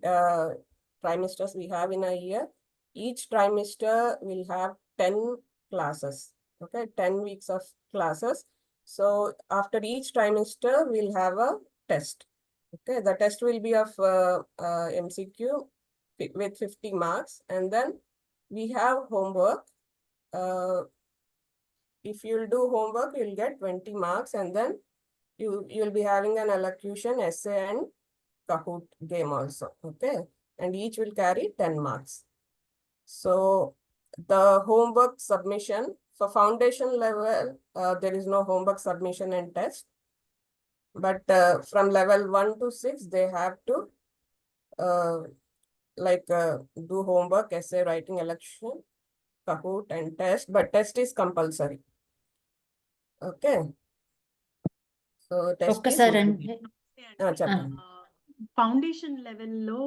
trimesters we have in a year. Each trimester will have 10 classes. Okay, 10 weeks of classes. So after each trimester, we'll have a test. Okay, the test will be of MCQ with 50 marks, and then we have homework. If you'll do homework, you'll get 20 marks, and then you'll be having an elocution, essay, and Kahoot game also. Okay, and each will carry 10 marks. So the homework submission for foundation level, there is no homework submission and test. But from level 1 to 6, they have to do homework, essay writing, election, Kahoot, and test. But test is compulsory. Okay. So test is ఒక్కసారి చెప్పండి. Foundation లెవెల్లో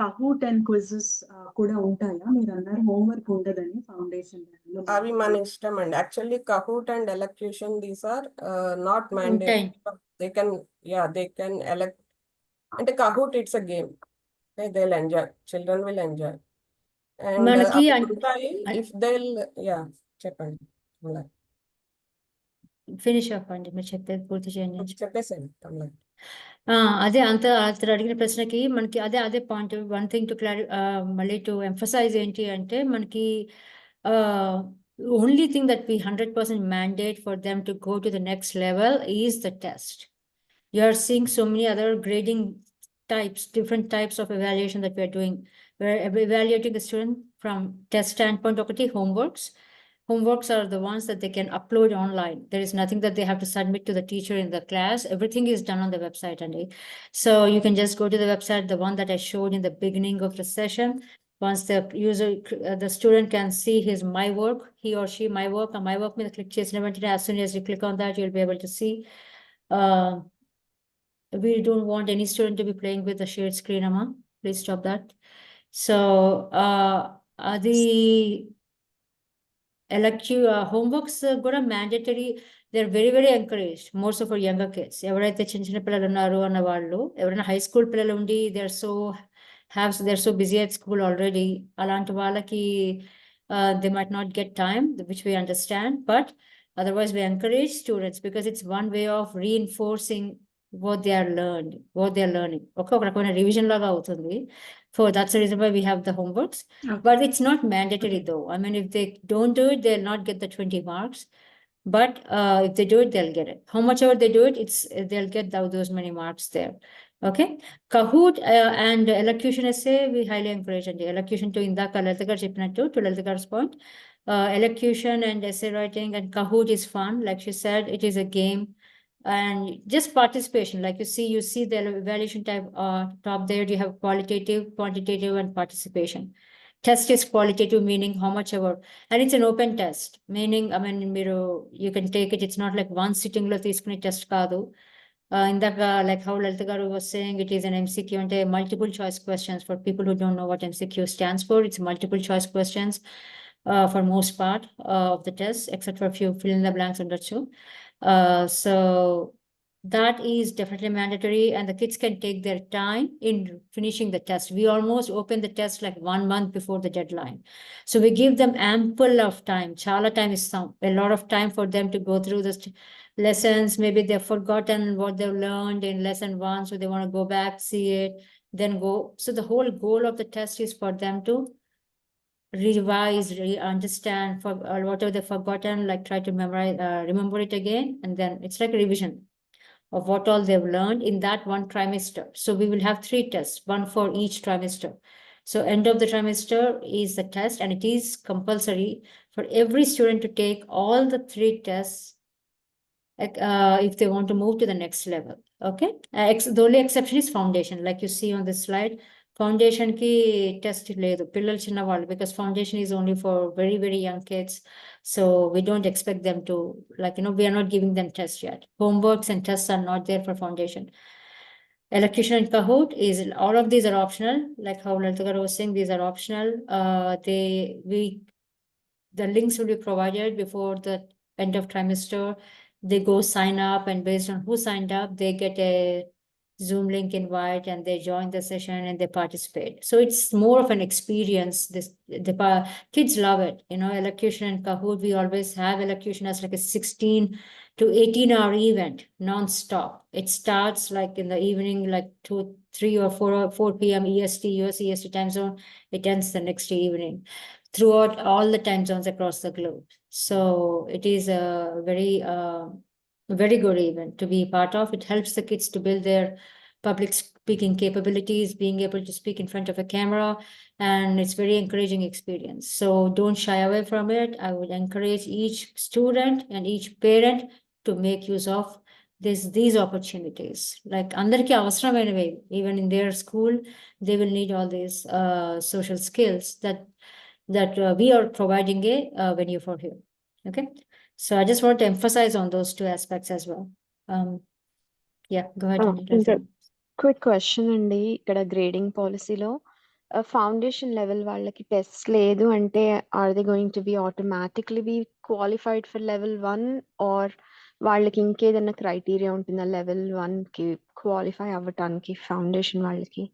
Kahoot and quizzes కూడా ఉంటాయా? మీరు అన్నారు homework ఉండదని foundation లెవెల్లో. అవి మన ఇష్టం అండి. Actually Kahoot and elocution these are not mandatory. they can elect. అంటే Kahoot it's a game. they'll enjoy. Children will enjoy. And మనకి if they'll చెప్పండి. ఫినిష్ అవ్వండి, మీరు చెప్పేది పూర్తి చేయండి. చెప్పేసాను. అదే అతను అడిగిన ప్రశ్నకి మనకి అదే పాయింట్. వన్ థింగ్ టు మళ్ళీ టు ఎంఫసైజ్ ఏంటి అంటే మనకి only thing that we 100% mandate for them to go to the next level is the test. You are seeing so many other grading types, different types of evaluation that we are doing. We're evaluating the student from test standpoint. Okay, homeworks are the ones that they can upload online. There is nothing that they have to submit to the teacher in the class. Everything is done on the website, and so you can just go to the website, the one that I showed in the beginning of the session. Once the student can see his my work, he or she my work, and my work మీద click చేసిన వెంటనే, as soon as you click on that, you'll be able to see. We don't want any student to be playing with the shared screen, Amma. Please stop that. So the homeworks కూడా mandatory. They're very, very encouraged, most of our younger kids. ఎవరైతే చిన్న పిల్లలు ఉన్నారు అన్న వాళ్ళు, ఎవరైనా high school పిల్లలు ఉండి they're so busy at school already, అలాంటి వాళ్ళకి they might not get time, which we understand, but otherwise we encourage students because it's one way of reinforcing what they are learning. ఒక రకమైన revision లాగా అవుతుంది. That's the reason why we have the homeworks. Okay. But it's not mandatory though. I mean, if they don't do it, they'll not get the 20 marks. But if they do it, they'll get it. How much ever they do it, they'll get those many marks there. Okay. Kahoot and elocution essay, we highly encourage. And elocution to indaka Lalita garu cheppinattu, to Lalita garu's point. Elocution and essay writing and Kahoot is fun. Like she said, it is a game. And just participation, like you see the evaluation type top there, you have qualitative, quantitative, and participation. Test is qualitative, meaning how much ever, and it's an open test, meaning I mean you can take it. It's not like one sitting lo teeskune test kaadu. In that, like how Lalita Garu was saying, it is an MCQ and a multiple choice questions. For people who don't know what MCQ stands for, it's multiple choice questions for most part of the test, except for a few fill in the blanks under two. So that is definitely mandatory, and the kids can take their time in finishing the test. We almost open the test like 1 month before the deadline. So we give them ample of time. Chala time is a lot of time for them to go through this lessons. Maybe they've forgotten what they've learned in lesson 1, so they want to go back, see it, then go. So the whole goal of the test is for them to revise, understand for whatever they've forgotten, like try to memorize, remember it again, and then it's like a revision of what all they've learned in that one trimester. So we will have 3 tests, one for each trimester. So end of the trimester is the test, and it is compulsory for every student to take all the 3 tests if they want to move to the next level. Okay, the only exception is foundation, like you see on this slide. Foundation ki test లేదు పిల్లలు చిన్నవాళ్ళు, because foundation is only for very very young kids, so we don't expect them to, like, we are not giving them tests yet. Homeworks and tests are not there for foundation. Elocution and Kahoot is, all of these are optional, like how Lalita Garu was saying, these are optional. The links will be provided before the end of trimester. They go sign up, and based on who signed up, they get a Zoom link invite, and they join the session and they participate. So it's more of an experience. The kids love it. Elocution and Kahoot, we always have elocution as like a 16 to 18-hour event, non-stop. It starts like in the evening, like 2, 3 or 4 p.m. EST, US EST time zone. It ends the next evening throughout all the time zones across the globe. So it is a very good event to be part of. It helps the kids to build their public speaking capabilities, being able to speak in front of a camera, and it's very encouraging experience. So don't shy away from it. I would encourage each student and each parent to make use of these opportunities. Like andarki avasramainave, even in their school, they will need all these social skills that we are providing a venue for here. Okay, so I just want to emphasize on those 2 aspects as well. Yeah, go ahead. ఇంకా quick question అండి, ఇక్కడ grading పాలసీలో foundation level వాళ్ళకి test లేదు అంటే are they going to be automatically be qualified for level 1, ఆర్ వాళ్ళకి ఇంకేదైనా క్రైటీరియా ఉంటుందా లెవెల్ 1 కి క్వాలిఫై అవ్వటానికి ఫౌండేషన్ వాళ్ళకి?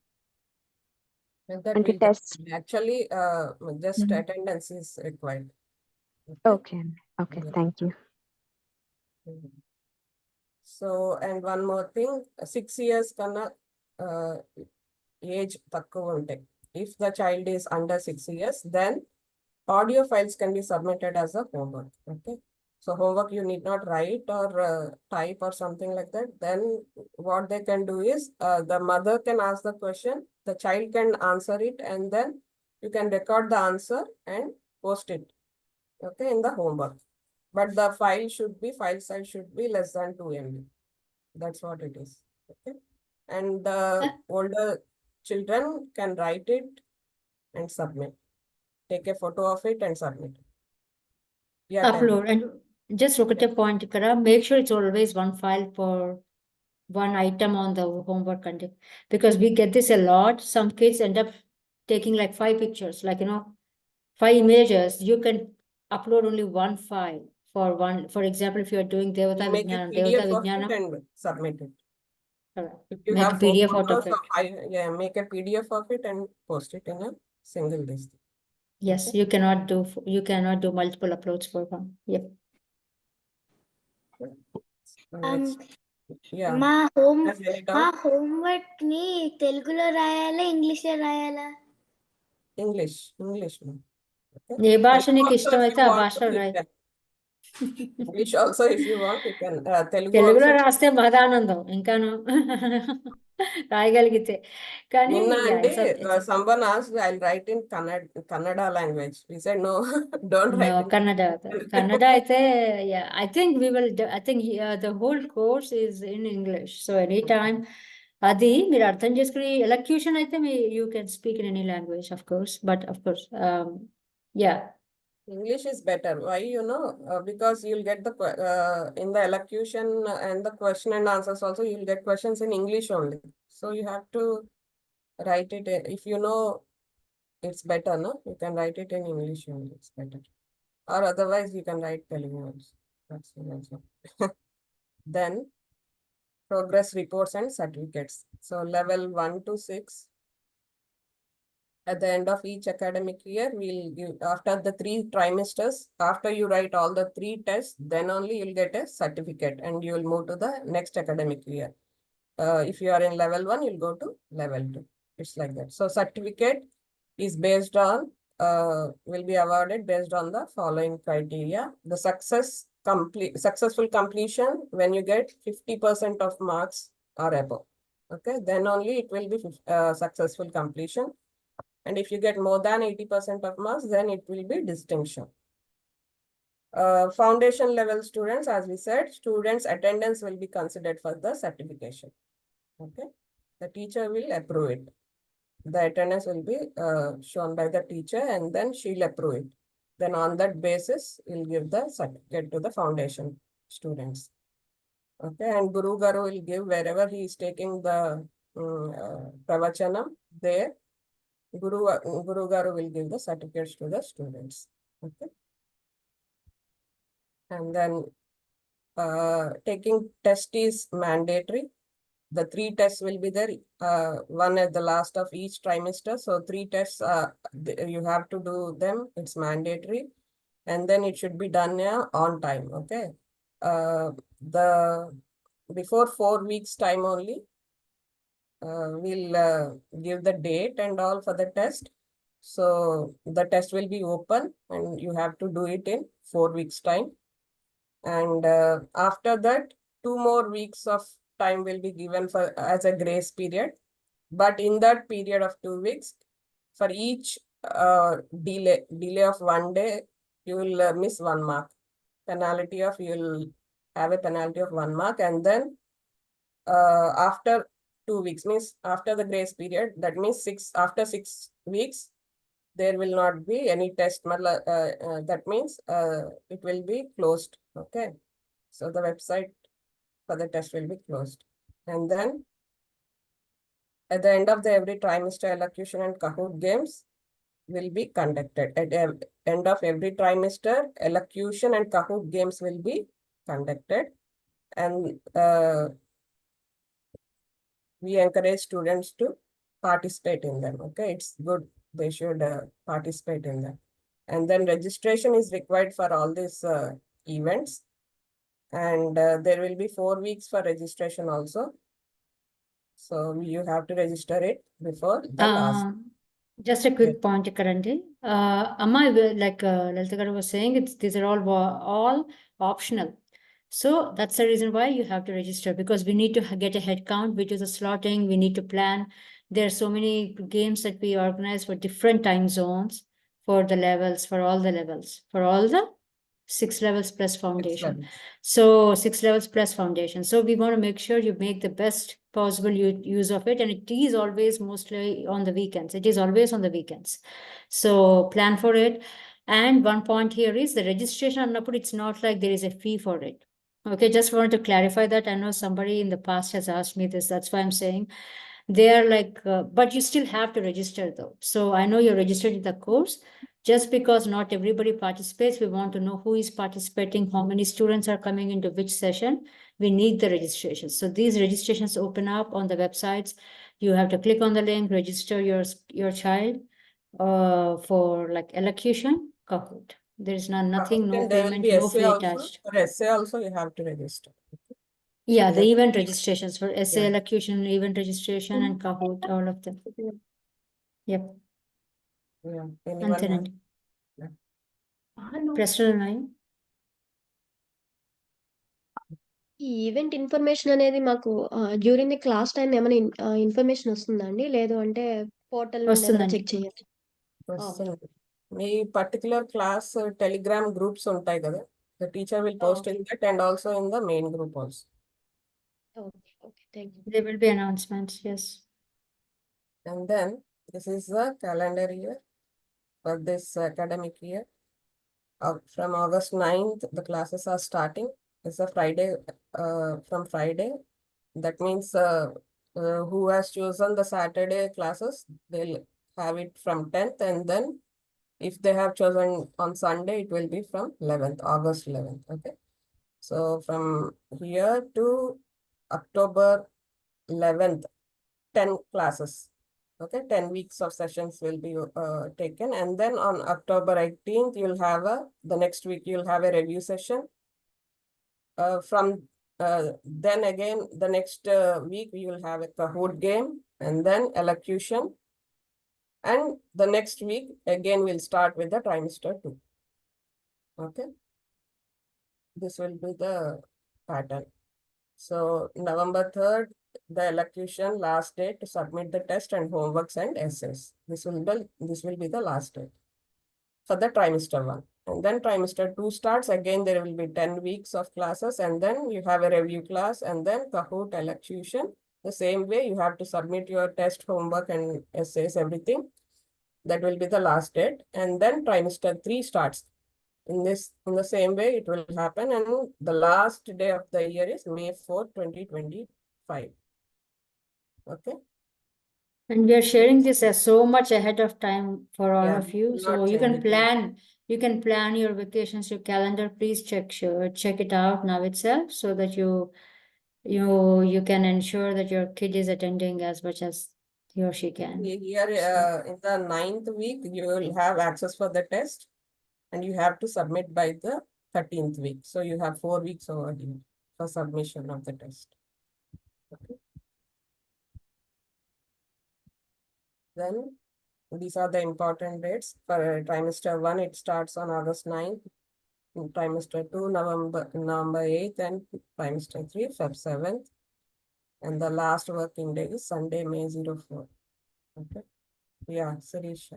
అంటే test actually just attendance is required. Okay అండి, okay, thank you. So, and one more thing, 6 years konna age takkuva unte, if the child is under 6 years, then audio files can be submitted as a homework. Okay, so homework you need not write or type or something like that. Then what they can do is the mother can ask the question, the child can answer it, and then you can record the answer and post it, okay, in the homework. But the file size should be less than 2 MB. That's what it is. Okay, and the older children can write it and submit. Take a photo of it and submit. Yeah, upload. And just look at a point, make sure it's always one file for one item on the homework content, because we get this a lot. Some kids end up taking like 5 pictures, like 5 images. You can upload only one file for one. For example, if you are doing Devata make a Vijnanam, PDF of it and submit it. If you make have a PDF out photos of it. make a PDF of it and post it in a single list. Yes, Okay. you cannot do multiple uploads for one. Yep. Yeah. మా Has any doubt? Homework ని తెలుగులో రాయాలా English లో రాయాలా? English. Okay. ఏ భాష Telugu నీకు also ఇష్టం if అయితే you ఆ want భాషలో to, you రాయి. can. English also if you want, you can. Telugu తెలుగులో also. రాస్తే మహాదానందం ఇంకాను రాయగలిగితే. కానీ Ninna yeah, ante it's someone asked, I'll write in Kannada language. We said no, don't write no, in Kannada అయితే yeah, I think the whole course is in English, so anytime అది మీరు అర్థం చేసుకుని elocution అయితే you can speak in any language, of course, but of course yeah, English is better. Why, because you'll get in the elocution and the question and answers also, you'll get questions in English only. So you have to write it, if you know, it's better, no? You can write it in English only, it's better. Or otherwise you can write Telugu also. That's it also. Then progress reports and certificates. So level 1 to 6. At the end of each academic year, we'll give, after the 3 trimesters, after you write all the 3 tests, then only you'll get a certificate and you will move to the next academic year. If you are in level 1, you'll go to level 2. It's like that. So certificate is based on, will be awarded based on the following criteria. The successful completion when you get 50% of marks or above. Okay, then only it will be successful completion. And if you get more than 80% of marks, then it will be distinction. Foundation level students, as we said, students' attendance will be considered for the certification. Okay, the teacher will approve it. The attendance will be shown by the teacher and then she'll approve it. Then on that basis, we'll give the certificate to the foundation students. Okay, and Guru Garu will give wherever he is taking the pravachanam there. Guru Garu will give the certificates to the students. Okay. And then taking test is mandatory. The 3 tests will be there, one at the last of each trimester. So 3 tests, you have to do them. It's mandatory. And then it should be done on time. Okay. Before 4 weeks time only, we'll give the date and all for the test. So the test will be open and you have to do it in 4 weeks time. And after that, 2 more weeks of time will be given for as a grace period. But in that period of 2 weeks, for each delay of 1 day, you will miss 1 mark. You'll have a penalty of 1 mark. And then after 2 weeks, means after the grace period, that means after 6 weeks, there will not be any test. That means it will be closed. Okay. So the website for the test will be closed. And then at the end of every trimester, elocution and Kahoot games will be conducted. At the end of every trimester, elocution and Kahoot games will be conducted. And we encourage students to participate in them. Okay, it's good. They should participate in them. And then registration is required for all these events. And there will be 4 weeks for registration also. So you have to register it before the last. Just a quick point, Karandi. Amma, like Lalita Garu was saying, these are all optional. So that's the reason why you have to register, because we need to get a head count. We do the slotting, we need to plan. There are so many games that we organize for different time zones, for the levels, for all the levels, for all the 6 levels plus foundation. So 6 levels plus foundation. So we want to make sure you make the best possible use of it. And it is always mostly on the weekends. It is always on the weekends. So plan for it. And one point here is the registration, it's not like there is a fee for it. Okay, just wanted to clarify that. I know somebody in the past has asked me this. That's why I'm saying they are like, but you still have to register though. So I know you're registered in the course. Just because not everybody participates, we want to know who is participating, how many students are coming into which session. We need the registration. So these registrations open up on the websites. You have to click on the link, register your child for like elocution, Kahoot. There is nothing, no payment, no fee attached. For essay also, you have to register. Yeah, the event registrations for essay elocution, event registration, and Kahoot, all of them. Yep. Yeah. Anyone Preston and I. ఈ event information అనేది మాకు during the class time ఏమైనా information వస్తుందా అండి? లేదు అంటే portal నుండి check చేయాలి? మీ పర్టికులర్ క్లాస్ టెలిగ్రామ్ గ్రూప్స్ ఉంటాయి కదా, the teacher will post in that and also in the main group also. Okay, thank you. There will be announcements, yes. And then this is the calendar year for this academic year. from August 9th, the classes are starting. It's a Friday, from Friday. That means who has chosen the Saturday classes, they'll have it from 10th, and then if they have chosen on Sunday, it will be from 11th, August 11th. Okay. So from here to October 11th, 10 classes. Okay, 10 weeks of sessions will be taken. And then on October 18th, you'll have the next week, you'll have a review session. Then again, the next week, we will have a Kahoot game and then elocution. And the next week, again, we'll start with the trimester 2. Okay. This will be the pattern. So November 3rd, the elocution last date to submit the test and homeworks and essays. This will be the last date for the trimester 1. And then trimester 2 starts. Again, there will be 10 weeks of classes, and then you have a review class, and then Kahoot elocution. The same way, you have to submit your test, homework, and essays, everything. That will be the last date. And then trimester 3 starts. In the same way, it will happen. And the last day of the year is May 4th, 2025. Okay. And we are sharing this as so much ahead of time for all Yeah, of you. not So you can change it. plan your vacations, your calendar. Please check it out now itself so that you can ensure that your kid is attending as much as he or she can. Here in the 9th week, you will have access for the test, and you have to submit by the 13th week. So you have 4 weeks over here for submission of the test. Okay. Then these are the important dates. For trimester 1, it starts on August 9th. Trimester 2, November 8th, and trimester 3, Feb 7th. And the last working day is Sunday, May 04. Okay. Yeah, Sirish.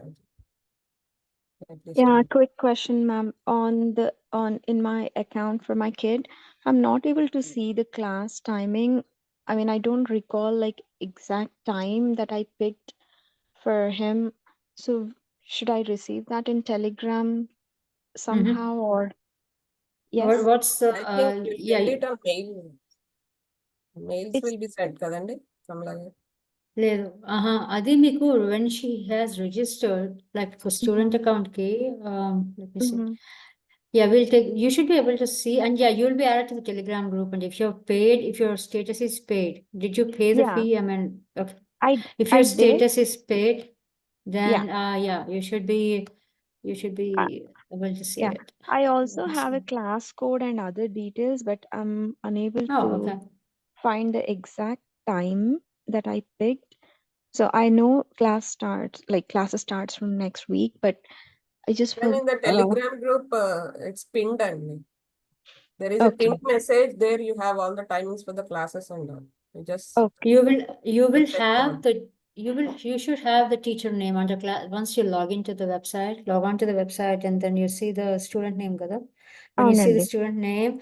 Yeah, quick question, ma'am. In my account for my kid, I'm not able to see the class timing. I mean, I don't recall like exact time that I picked for him. So should I receive that in Telegram somehow or yes? What's the I think you yeah, get it on mail. Mails It's will be sent, kadandi, Kamala. లేదు అది మీకు when she has registered like for student account కి let me see. Yeah, you should be able to see, and yeah, you'll be added to the Telegram group, and if you're paid, if your status is paid, did you pay the Yeah. fee? I mean, if I your did. status is paid, then Yeah. you should be able to see Yeah. it. I also have a class code and other details, but I'm unable Oh, to okay. find the exact time that I picked. So I know classes starts from next week, but I just Then in the Telegram group, it's pinned only. There is a Okay. pinned message there. You have all the timings for the classes and all. You just Okay. You will check have out. you should have the teacher name under class. Once you log on to the website and then you see the student name kada. When you see the అవునండి. student name,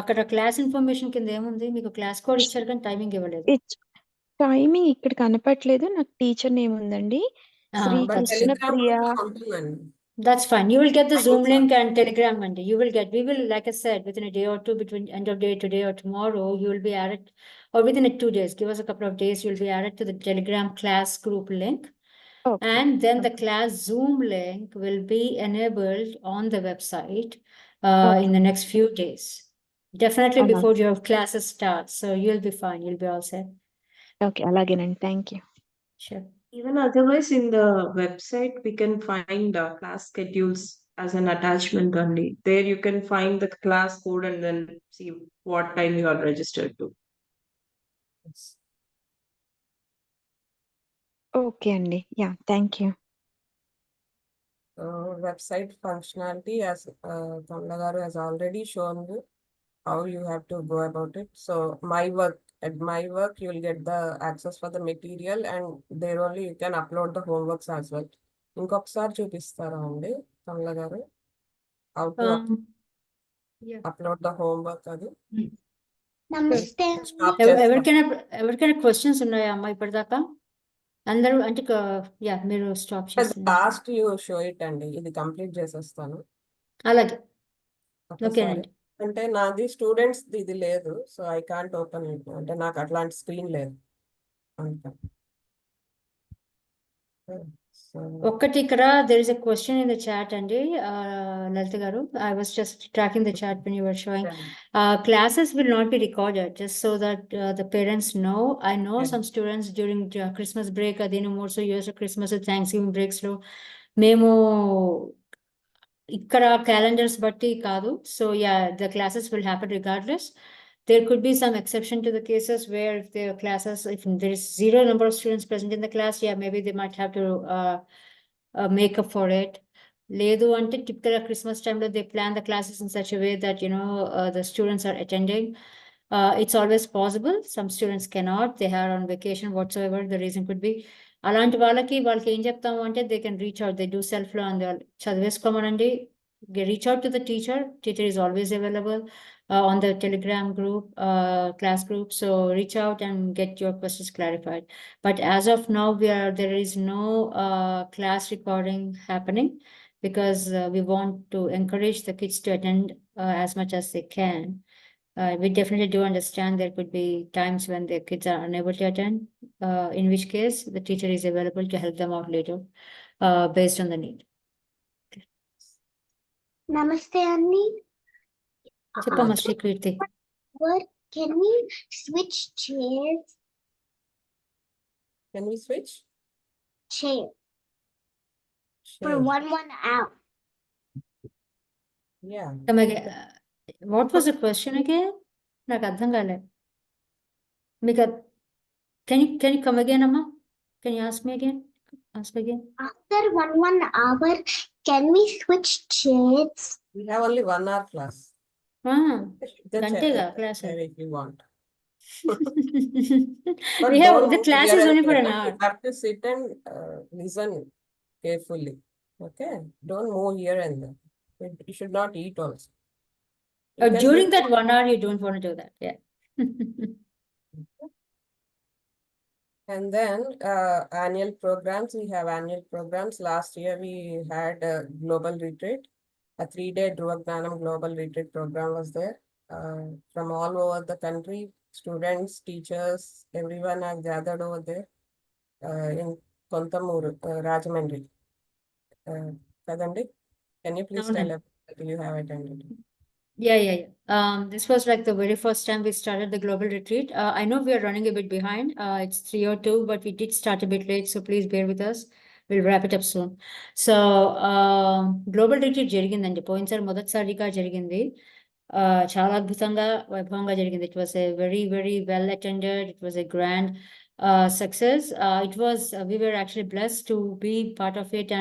అక్కడ class information కింద ఏముంది మీకు class code ఇచ్చారు కానీ timing ఇవ్వలేదు. Timing ఇక్కడ కనపట్లేదు. నాకు టీచర్ నేమ్ ఉందండి. Shri But Krishna Telegram Priya. group లో ఉంటుందండి. That's fine. You will get the Zoom Timings link and Telegram and we will, like I said, within a day or two, between end of day today or tomorrow, you will be added, or within 2 days, give us a couple of days, you'll be added to the Telegram class group link. Okay. And then the class Zoom link will be enabled on the website in the next few days. Definitely Alright. before your classes start. So you'll be fine. You'll be all set. Okay, అలాగేనండి. Thank you. Sure. Even otherwise, in the website, we can find class schedules as an attachment only. There you can find the class code and then see what time you are registered to. Okay అండి. Yeah, thank you. Website functionality, as Kamala garu has already shown you how you have to go about it. So at my work, you will get the access for the material, and there only you can upload the homeworks as well. ఇంకొకసారి చూపిస్తారా అండి కమల గారు how to Yeah. upload the homework అది నమస్తే Stop చేస్తాం. ఎవరికైనా questions ఉన్నాయా అమ్మా ఇప్పటిదాకా అందరూ అంటే మీరు స్టాప్ చేస్తున్నారు లాస్ట్ యూ షో ఇట్ అండి ఇది కంప్లీట్ చేసేస్తాను అలాగే Okay, ఓకే sorry. అండి. అంటే నాది స్టూడెంట్స్ ఇది లేదు, so I can't open it. అంటే నాకు అట్లాంటి స్క్రీన్ లేదు అందుకని. సో ఒక్కటి ఇక్కడ there is a question in the chat అండి, లలిత గారు. I was just tracking the chat when you were showing. Classes will not be recorded, just so that the parents know. I know some students during Christmas break, అదేను more so years of Christmas, Thanksgiving breaks లో మేము ఇక్కడ calendars బట్టి కాదు. So yeah, the classes will happen regardless. There could be some exception to the cases where if the classes, if there is zero number of students present in the class, yeah, maybe they might have to make up for it. Ledu ante typical Christmas time they plan the classes in such a way that the students are attending. It's always possible. Some students cannot. They are on vacation, whatsoever the reason could be. అలాంటి వాళ్ళకి ఏం చెప్తాము అంటే they can reach out. They do self learn. They చదివేసుకోమనండి. Reach out to the teacher. Teacher is always available on the Telegram group, class group. So reach out and get your questions clarified. But as of now, there is no class recording happening because we want to encourage the kids to attend as much as they can. We definitely do understand there could be times when the kids are unable to attend, in which case the teacher is available to help them out later, based on the need. Namaste, Anni. చెప్పమ్మా Srikeerthi. What can we switch chairs? can we switch? Chair for Sure. one out. Yeah. Come again. What was the question again? నాకు అర్థం కాలే. మీకు can you come again, Amma? Can you ask me again? Ask again. After one hour, can we switch chairs? We have only 1 hour class. The గంటేగా chair, class. chair if you want. We have don't the move class here is and only for there. an hour. You have to sit and listen carefully. Okay, don't move here and there. You should not eat also. You can During sit- that 1 hour, you don't want to do that. Yeah. And then annual programs, we have annual programs. Last year we had a global retreat. A 3-day Dhruva Jnanam global retreat program was there. From all over the country, students, teachers, everyone are gathered over there in Kontamuru, Rajamandri. Kadandi, can you please tell us that you have attended? Yeah. This was like the very first time we started the global retreat. I know we are running a bit behind. It's 3:02, but we did start a bit late, so please bear with us. We'll wrap it up soon. So, global retreat జరిగిందండి. పోయినసారి మొదటిసారిగా జరిగింది. చాలా అద్భుతంగా వైభవంగా జరిగింది. It was a very, very well attended. It was a grand success. We were actually blessed to be part of it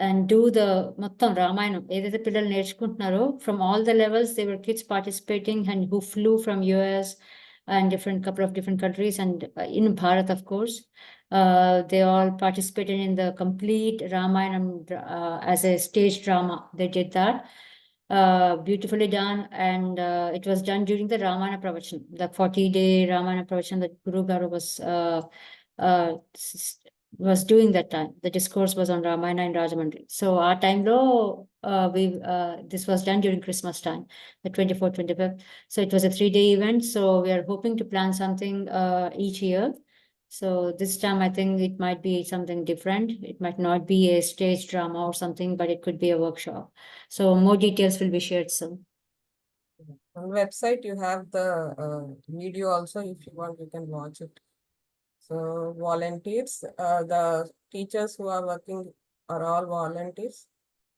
and do the మొత్తం రామాయణం ఏదైతే పిల్లలు నేర్చుకుంటున్నారో from all the levels. There were kids participating and who flew from US and couple of different countries and in Bharat, of course. They all participated in the complete Ramayanam as a stage drama. They did that. Beautifully done, and it was done during the Ramayana Pravachan, the 40-day Ramayana Pravachan that Guru Garu was doing that time. The discourse was on Ramayana in Rajamandri. So our time low, this was done during Christmas time, the 24th, 25th. So it was a 3-day event. So we are hoping to plan something each year. So this time I think it might be something different. It might not be a stage drama or something, but it could be a workshop. So more details will be shared soon. On the website, you have the video also. If you want, you can watch it. So volunteers, the teachers who are working are all volunteers.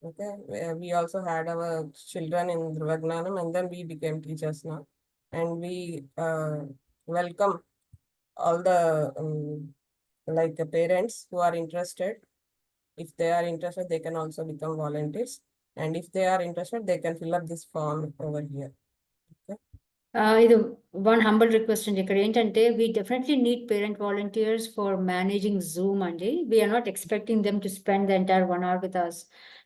Okay, we also had our children in Dhruva Jnanam, and then we became teachers now. And we welcome all the like the parents who are interested. If they are interested, they can also become volunteers. And if they are interested, they can fill up this form over here. ఇది one humble request అండి. ఇక్కడ ఏంటంటే we definitely need parent volunteers for managing Zoom అండి. We are not expecting them to spend the entire 1 hour with us,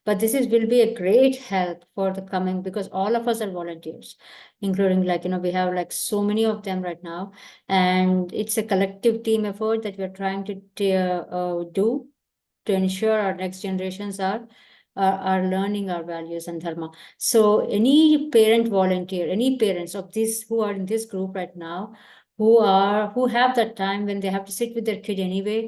but this will be a great help for the coming, because all of us are volunteers, including we have so many of them right now, and it's a collective team effort that we are trying to do to ensure our next generations are are learning our values and dharma. So any parent volunteer, any parents of this who are in this group right now, who have that time when they have to sit with their kid anyway,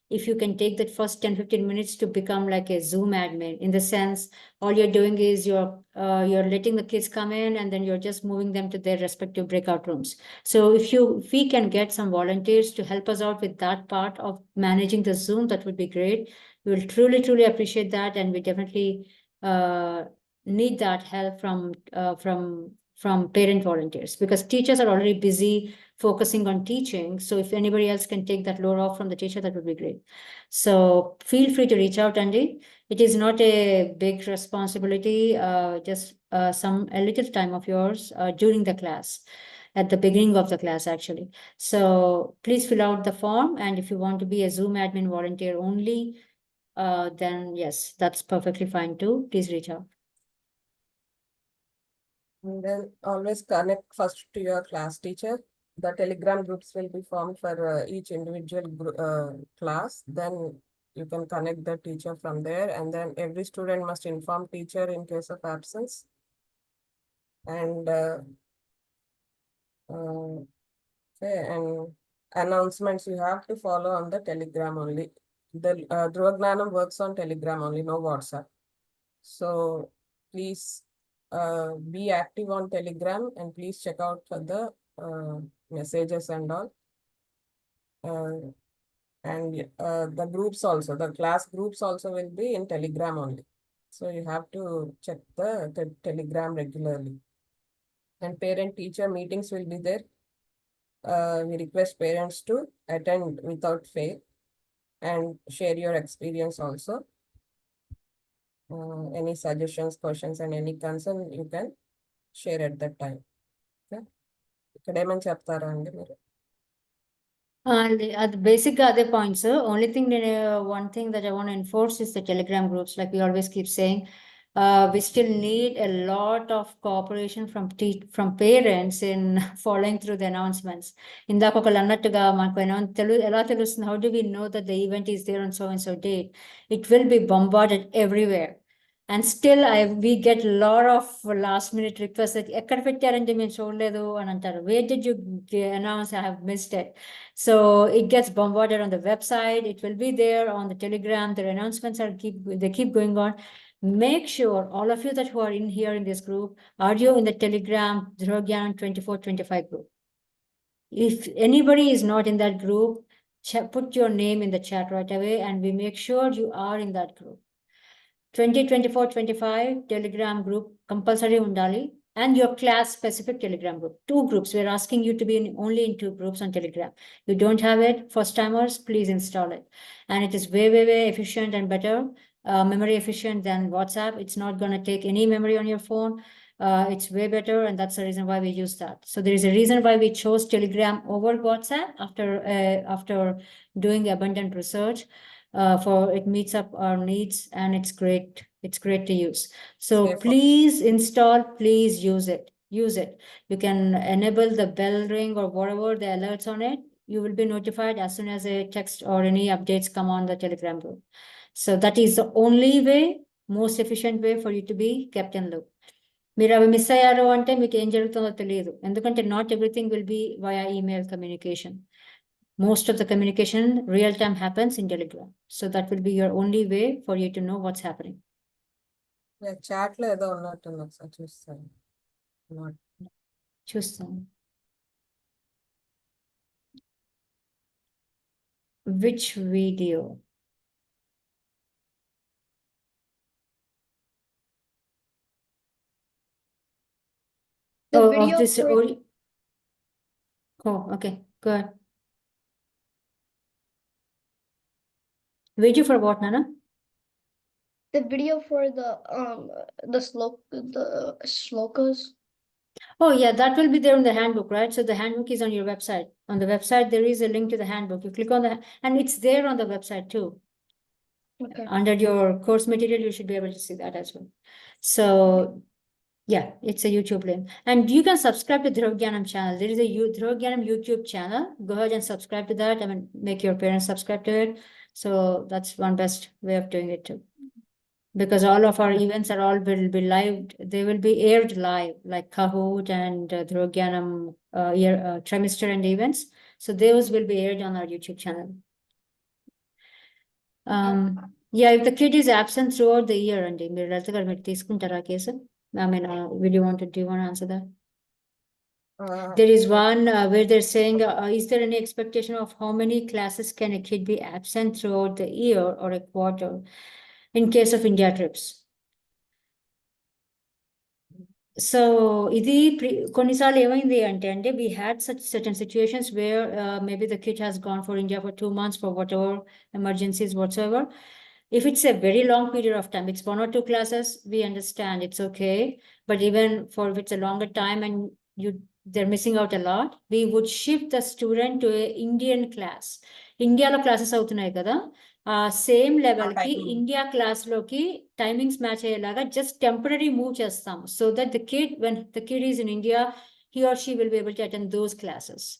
if you can take that first 10-15 minutes to become like a Zoom admin, in the sense all you're doing is you're letting the kids come in and then you're just moving them to their respective breakout rooms. So if we can get some volunteers to help us out with that part of managing the Zoom, that would be great. We will truly appreciate that, and we definitely need that help from parent volunteers, because teachers are already busy focusing on teaching. So if anybody else can take that load off from the teacher, that would be great. So feel free to reach out, Andy. It is not a big responsibility, just a little time of yours during the class, at the beginning of the class, actually. So please fill out the form, and if you want to be a Zoom admin volunteer only, then yes, that's perfectly fine too. Please reach out. And then always connect first to your class teacher. The Telegram groups will be formed for each individual class. Then you can connect the teacher from there, and then every student must inform teacher in case of absence. And and announcements you have to follow on the Telegram only. The Dhruva Jnanam works on Telegram only, no WhatsApp. So please be active on Telegram, and please check out for the messages and all. And the groups also, the class groups also will be in Telegram only. So you have to check the Telegram regularly. And parent-teacher meetings will be there. We request parents to attend without fail and share your experience also. Any suggestions, questions, and any concern you can share at that time. Okay. ఇక్కడ ఏమని చెప్తారా అండి మీరు? The basic other points, only thing one thing that I want to enforce is the Telegram groups, like we always keep saying. We still need a lot of cooperation from parents in following through the announcements. ఇందాక ఒకళ్ళు అన్నట్టుగా మాకు ఎలా తెలుస్తుంది, how do we know that the event is there on so and so date? It will be bombarded everywhere. And still we get a lot of last minute requests that ఎక్కడ పెట్టారంటే మేము చూడలేదు అని అంటారు. Where did you announce? I have missed it. So it gets bombarded on the website. It will be there on the Telegram. Their announcements they keep going on. Make sure all of you that who are in here in this group, are you in the Telegram Dhruva Jnanam 24-25 group? If anybody is not in that group, put your name in the chat right away, and we make sure you are in that group. 2024-25 Telegram group compulsory undali, and your class specific Telegram group. 2 groups. We're asking you to be only in 2 groups on Telegram. You don't have it, first timers, please install it. And it is way efficient and better, memory efficient than WhatsApp. It's not going to take any memory on your phone. It's way better, and that's the reason why we use that. So there is a reason why we chose Telegram over WhatsApp after doing abundant research. For it meets up our needs, and it's great to use. So please install, please use it. You can enable the bell ring or whatever, the alerts on it. You will be notified as soon as a text or any updates come on the Telegram group. So that is the only way, most efficient way for you to be kept in loop. మీరు అవి miss అయ్యారు అంటే మీకు ఏం జరుగుతుందో తెలియదు, ఎందుకంటే not everything will be via email communication. Most of the communication real time happens in Telegram. So that will be your only way for you to know what's happening. Chat లో ఏదో ఉన్నట్టుంది, ఒకసారి చూస్తాను. చూస్తాను. Which video? The of video this. for Oh, okay, go ahead. Video for what, Nana? the video for the shlokas. Oh yeah, that will be there in the handbook, right? So the handbook is on your website. On the website, there is a link to the handbook. You click on and it's there on the website too. Okay. Under your course material, you should be able to see that as well. So yeah, it's a YouTube link. And you can subscribe to Dhruva Jnanam channel. There is a Dhruva Jnanam YouTube channel. Go ahead and subscribe to that. Make your parents subscribe to it. So that's one best way of doing it too. because all of our events are all will be live. They will be aired live, like Kahoot and Dhruva Jnanam trimester and events. So those will be aired on our YouTube channel. Yeah, if the kid is absent throughout the year, and do you want to answer that? There is one where they're saying, is there any expectation of how many classes can a kid be absent throughout the year or a quarter in case of India trips? So, we had such certain situations where maybe the kid has gone for India for 2 months for whatever emergencies whatsoever. If it's a very long period of time, it's 1 or 2 classes, we understand it's okay. But even for if it's a longer time and they're missing out a lot, we would shift the student to a Indian class. India lo classes avutunayi kada. Same level ki India class loki timings match ayyelaga just temporary move chestam, so that the kid, when the kid is in India, he or she will be able to attend those classes.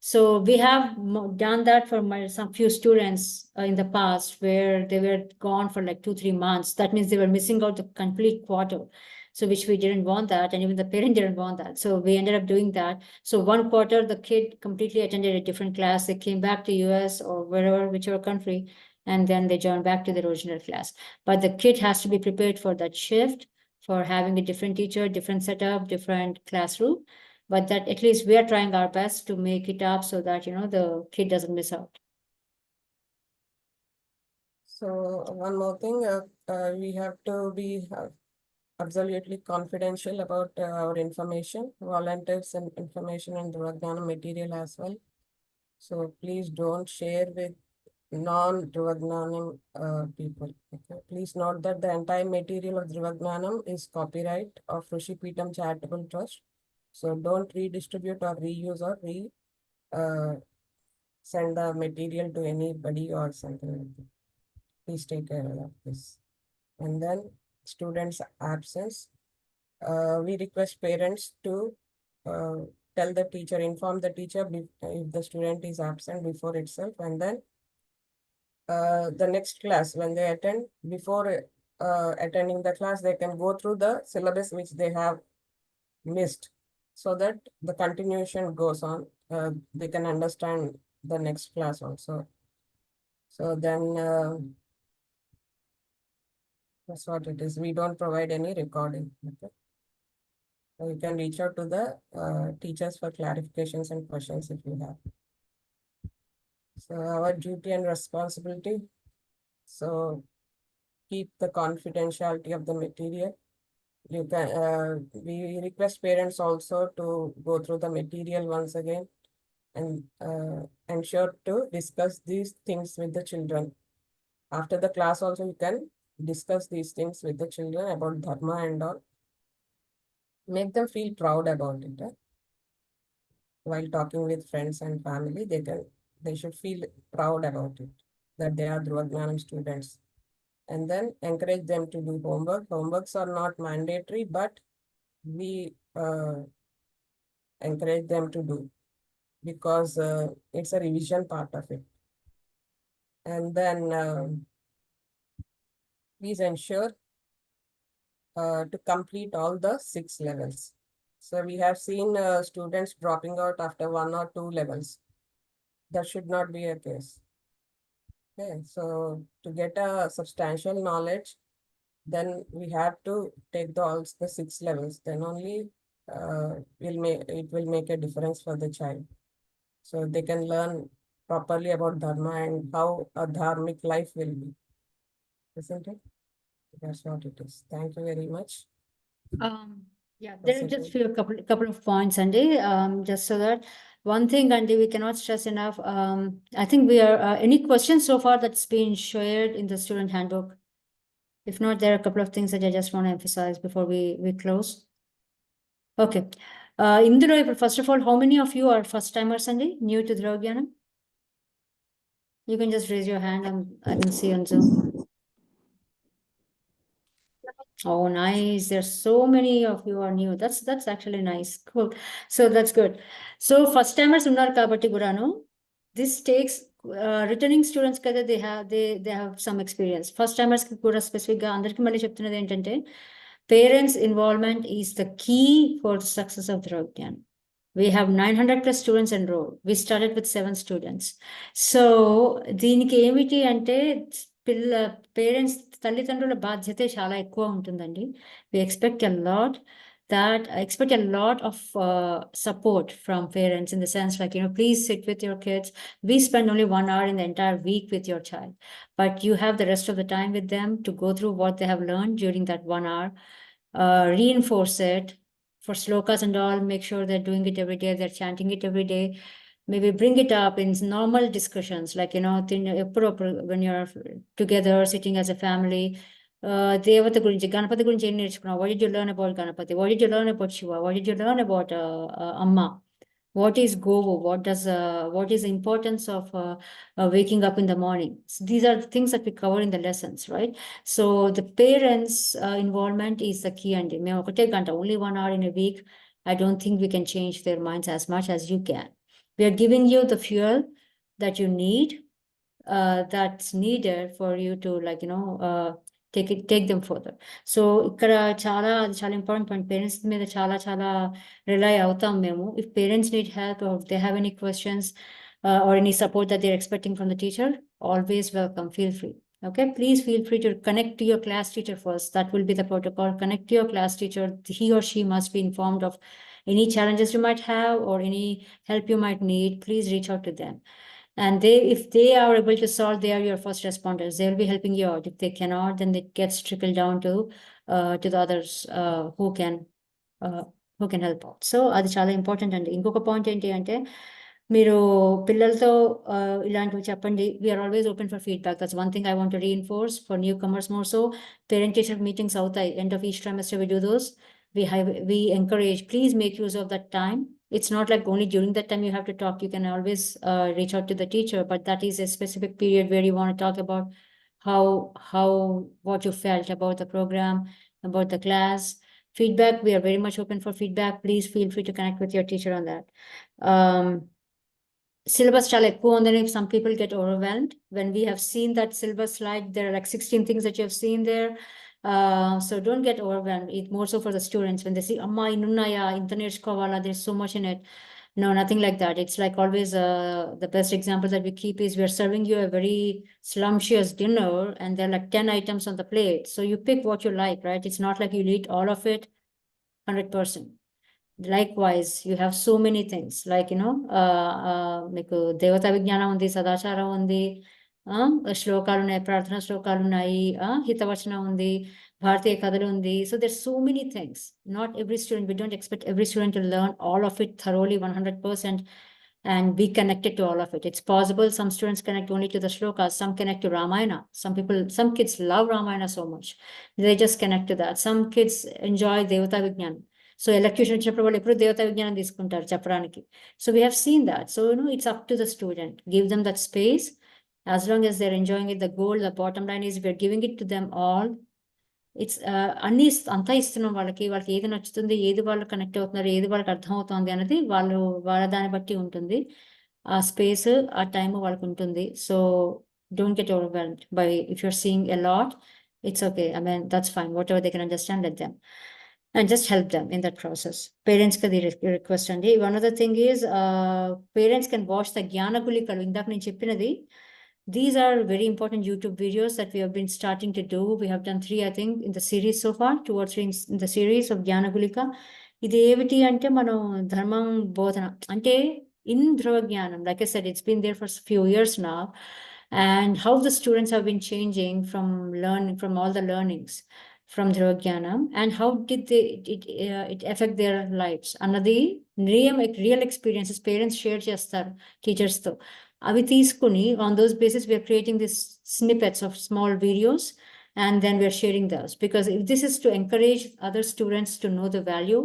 So we have done that for some few students in the past, where they were gone for like 2-3 months. That means they were missing out the complete quarter. So which we didn't want that, and even the parent didn't want that. So we ended up doing that. So 1 quarter, the kid completely attended a different class. They came back to US or wherever, whichever country, and then they joined back to their original class. But the kid has to be prepared for that shift, for having a different teacher, different setup, different classroom. But that at least we are trying our best to make it up so that, the kid doesn't miss out. So one more thing, we have to be absolutely confidential about our information, volunteers and information and Dhruva Jnanam material as well. So please don't share with non-Dhruva Jnanam people. Okay? Please note that the entire material of Dhruva Jnanam is copyright of Rishi Peetam Charitable Trust. So don't redistribute or reuse or send the material to anybody or something like that. Please take care of this. And then students' absence. We request parents to tell the teacher, inform the teacher if the student is absent before itself, and then the next class when they attend, before attending the class, they can go through the syllabus which they have missed, so that the continuation goes on. They can understand the next class also. So then that's what it is. We don't provide any recording. Okay? So you can reach out to the teachers for clarifications and questions if you have. So our duty and responsibility. So keep the confidentiality of the material. You can. We request parents also to go through the material once again, and ensure to discuss these things with the children. After the class also, you can discuss these things with the children about dharma and all. Make them feel proud about it. While talking with friends and family, they should feel proud about it, that they are Dhruva Jnanam students. And then encourage them to do homework. Homeworks are not mandatory, but we encourage them to do, because it's a revision part of it. And then please ensure to complete all the 6 levels. So we have seen students dropping out after 1 or 2 levels. That should not be a case. Okay, so to get a substantial knowledge, then we have to take all the 6 levels. Then only it will make a difference for the child. So they can learn properly about dharma and how a dharmic life will be. Isn't it? That's what it is. Thank you very much. Yeah, there are just a couple of points, Andy. Just so that one thing, Andy, we cannot stress enough. I think we are any questions so far that's been shared in the student handbook. If not, there are a couple of things that I just want to emphasize before we close. Okay. Indra, first of all, how many of you are first timers, Andy, new to Dhruva Jnanam? You can just raise your hand and I can see on Zoom. Oh, nice. There's so many of you are new. That's actually nice. Cool. So that's good. So first timers unnar kabatti gudanu. This takes returning students కదా they have some experience. First timers కి కూడా specific గా అందరికీ మళ్ళీ చెప్తున్నది ఏంటంటే parents involvement is the key for success of Dhruva Gnanam. We have 900+ students enrolled. We started with 7 students. So దీనికి ఏమిటి అంటే పేరెంట్స్ తల్లిదండ్రుల బాధ్యతే చాలా ఎక్కువ ఉంటుందండి. We expect a lot of support from parents, in the sense like, please sit with your kids. We spend only 1 hour in the entire week with your child, but you have the rest of the time with them to go through what they have learned during that 1 hour, reinforce it. For slokas and all, make sure they're doing it every day, they're chanting it every day. Maybe bring it up in normal discussions, like, when you're together, sitting as a family. దేవత గురించి, గణపతి గురించి ఏం నేర్చుకున్నావు? What did you learn about Ganapati? What did you learn about Shiva? What did you learn about Amma? What is Govu? What is the importance of waking up in the morning? So these are the things that we cover in the lessons, right? So the parents' involvement is the key. And only 1 hour in a week, I don't think we can change their minds as much as you can. We are giving you the fuel that you need, that's needed for you to, like, take them further. So ఇక్కడ చాలా important point. Parents మీద చాలా rely అవుతాం మేము. If parents need help or if they have any questions or any support that they're expecting from the teacher, always welcome, feel free. Okay, please feel free to connect to your class teacher first. That will be the protocol. Connect to your class teacher. He or she must be informed of any challenges you might have or any help you might need. Please reach out to them. And if they are able to solve, they are your first responders. They will be helping you out. If they cannot, then it gets trickled down to the others who can help out. So అది చాలా important అండి. ఇంకొక point ఏంటి అంటే, మీరు పిల్లలతో ఇలాంటివి చెప్పండి. We're always open for feedback. That's one thing I want to reinforce for newcomers more so. Parent teacher meetings అవుతాయి. End of each trimester we do those. We encourage, please make use of that time. It's not like only during that time you have to talk. You can always reach out to the teacher, but that is a specific period where you want to talk about what you felt about the program, about the class. Feedback, we are very much open for feedback. Please feel free to connect with your teacher on that. Syllabus chala ekku undani, some people get overwhelmed. When we have seen that syllabus slide, there are like 16 things that you have seen there. So don't get overwhelmed. It's more so for the students. When they see, amma inunnaya, inta nerchukovala, there's so much in it. No, nothing like that. It's like always the best example that we keep is we're serving you a very slumptious dinner and there are like 10 items on the plate. So you pick what you like, right? It's not like you'll eat all of it 100%. Likewise, you have so many things like, మీకు దేవతా విజ్ఞానం ఉంది, సదాచారం ఉంది, శ్లోకాలు ఉన్నాయి, ప్రార్థన శ్లోకాలు ఉన్నాయి, హితవచనం ఉంది, భారతీయ కథలు ఉంది. So there's so many things. Not every student, we don't expect every student to learn all of it thoroughly 100% and be connected to all of it. It's possible some students connect only to the shlokas, some connect to Ramayana. Some kids love Ramayana so much. They just connect to that. Some kids enjoy Devata Vijnanam. So electrocution వచ్చినప్పుడు వాళ్ళు ఎప్పుడు దేవతా విజ్ఞానం తీసుకుంటారు చెప్పడానికి. So we have seen that. So it's up to the student. Give them that space. As long as they're enjoying it, the goal, the bottom line is we're giving it to them all. It's అన్ని అంతా ఇస్తున్నాం వాళ్ళకి ఏది నచ్చుతుంది, ఏది వాళ్ళు connect అవుతున్నారు, ఏది వాళ్ళకి అర్థం అవుతుంది అనేది వాళ్ళ దాన్ని బట్టి ఉంటుంది. ఆ స్పేస్, ఆ టైం వాళ్ళకి ఉంటుంది. So don't get overwhelmed by if you're seeing a lot. It's okay. I mean, that's fine. Whatever they can understand, let them. And just help them in that process. Parents can request and one other thing is parents can watch the Jnana Gulikalu. Indak nenu cheppinadi. These are very important YouTube videos that we have been starting to do. We have done 3, I think, in the series so far, 2 or 3 in the series of Jnana Gulika. Idi eviti ante manam dharmam bodhana ante in Dhruva Jnanam, like I said, it's been there for a few years now, and how the students have been changing from all the learnings from Dhruva Jnanam, and how did it affect their lives. Another real experiences parents share చేస్తారు teachers తో. అవి తీసుకుని on those basis we are creating these snippets of small videos and then we are sharing those, because if this is to encourage other students to know the value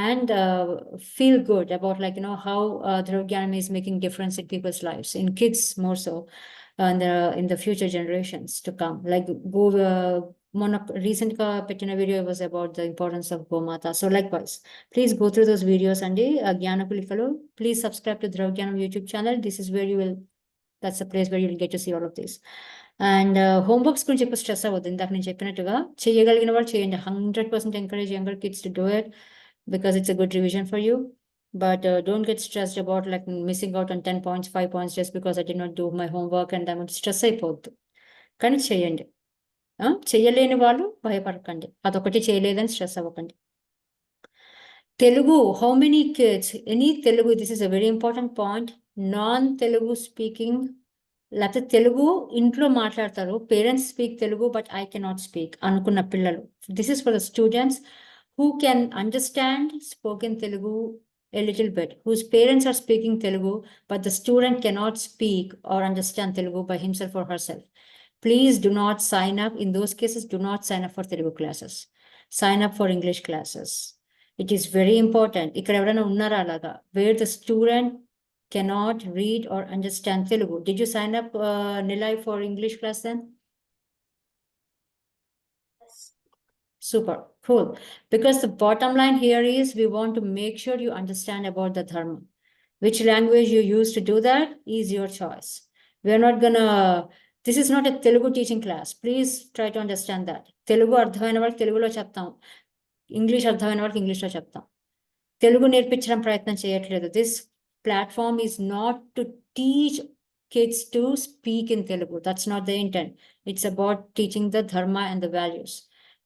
and feel good about, like, how Dhruva Jnanam is making difference in people's lives, in kids more so, and in the future generations to come. Like recent pettina video was about the importance of Gomata. So likewise, please go through those videos and Jnana Gulikalu. Please subscribe to Dhruva Jnanam YouTube channel. This is where you will That's the place where you'll get to see all of this. And homeworks గురించి ఎక్కువ stress అవ్వద్దు. ఇందాక నేను చెప్పినట్టుగా చేయగలిగిన వాళ్ళు చేయండి. 100% encourage younger kids to do it because it's a good revision for you. But don't get stressed about like missing out on 10 points, 5 points just because I did not do my homework and I'm stress అయిపోవద్దు. కానీ చేయండి. చెయ్యలేని వాళ్ళు భయపడకండి. అదొకటి చేయలేదని stress అవ్వకండి. Telugu, how many kids, any Telugu, this is a very important point, non-Telugu speaking, లేకపోతే తెలుగు ఇంట్లో మాట్లాడతారు, parents speak Telugu but I cannot speak అనుకున్న పిల్లలు, this is for the students who can understand spoken Telugu a little bit, whose parents are speaking Telugu, but the student cannot speak or understand Telugu by himself or herself. Please do not sign up. In those cases, do not sign up for Telugu classes. Sign up for English classes. It is very important. ఇక్కడ ఎవరైనా ఉన్నారా అలాగా, where the student cannot read or understand Telugu. Did you sign up, Nilay, for English class then? Super, cool. Because the bottom line here is we want to make sure you understand about the dharma. Which language you use to do that is your choice. We are not gonna, this is not a Telugu teaching class. Please try to understand that. Telugu అర్థమైన వాళ్ళకి తెలుగులో చెప్తాం, English అర్థమైన వాళ్ళకి ఇంగ్లీష్లో చెప్తాం. తెలుగు నేర్పించడం ప్రయత్నం చేయట్లేదు. This platform is not to teach kids to speak in Telugu. That's not the intent. It's about teaching the dharma and the values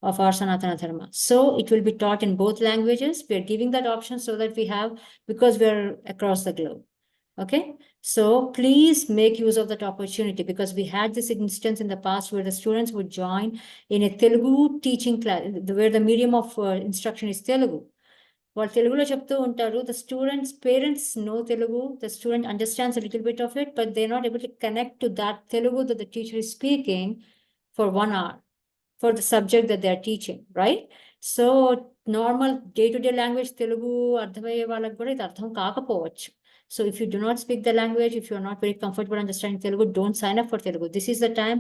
of our Sanatana Dharma. So it will be taught in both languages. We are giving that option so that we have, because we are across the globe. Okay, so please make use of that opportunity, because we had this instance in the past where the students would join in a Telugu teaching class, where the medium of instruction is Telugu. వాళ్ళు తెలుగులో చెప్తూ ఉంటారు, the students parents know Telugu, the student understands a little bit of it, but they're not able to connect to that Telugu that the teacher is speaking for 1 hour for the subject that they're teaching, right? So normal day-to-day language Telugu అర్థమయ్యే వాళ్ళకి కూడా ఇది అర్థం కాకపోవచ్చు. So if you do not speak the language, if you're not very comfortable understanding Telugu, don't sign up for Telugu. This is the time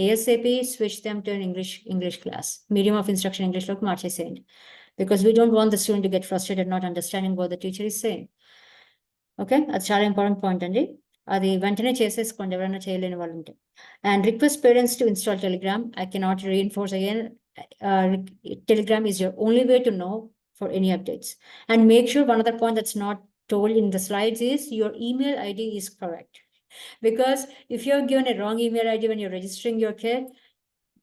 ASAP switch them to an English class. Medium of instruction English లోకి మార్చేసేయండి. Because we don't want the student to get frustrated not understanding what the teacher is saying. Okay, అది చాలా important point అండి. అది వెంటనే చేసేసుకోండి ఎవరైనా చేయలేని వాళ్ళు ఉంటే. And request parents to install Telegram. I cannot reinforce again. Telegram is your only way to know for any updates. And make sure one other point that's not told in the slides is your email ID is correct. Because if you have given a wrong email ID when you're registering your kid,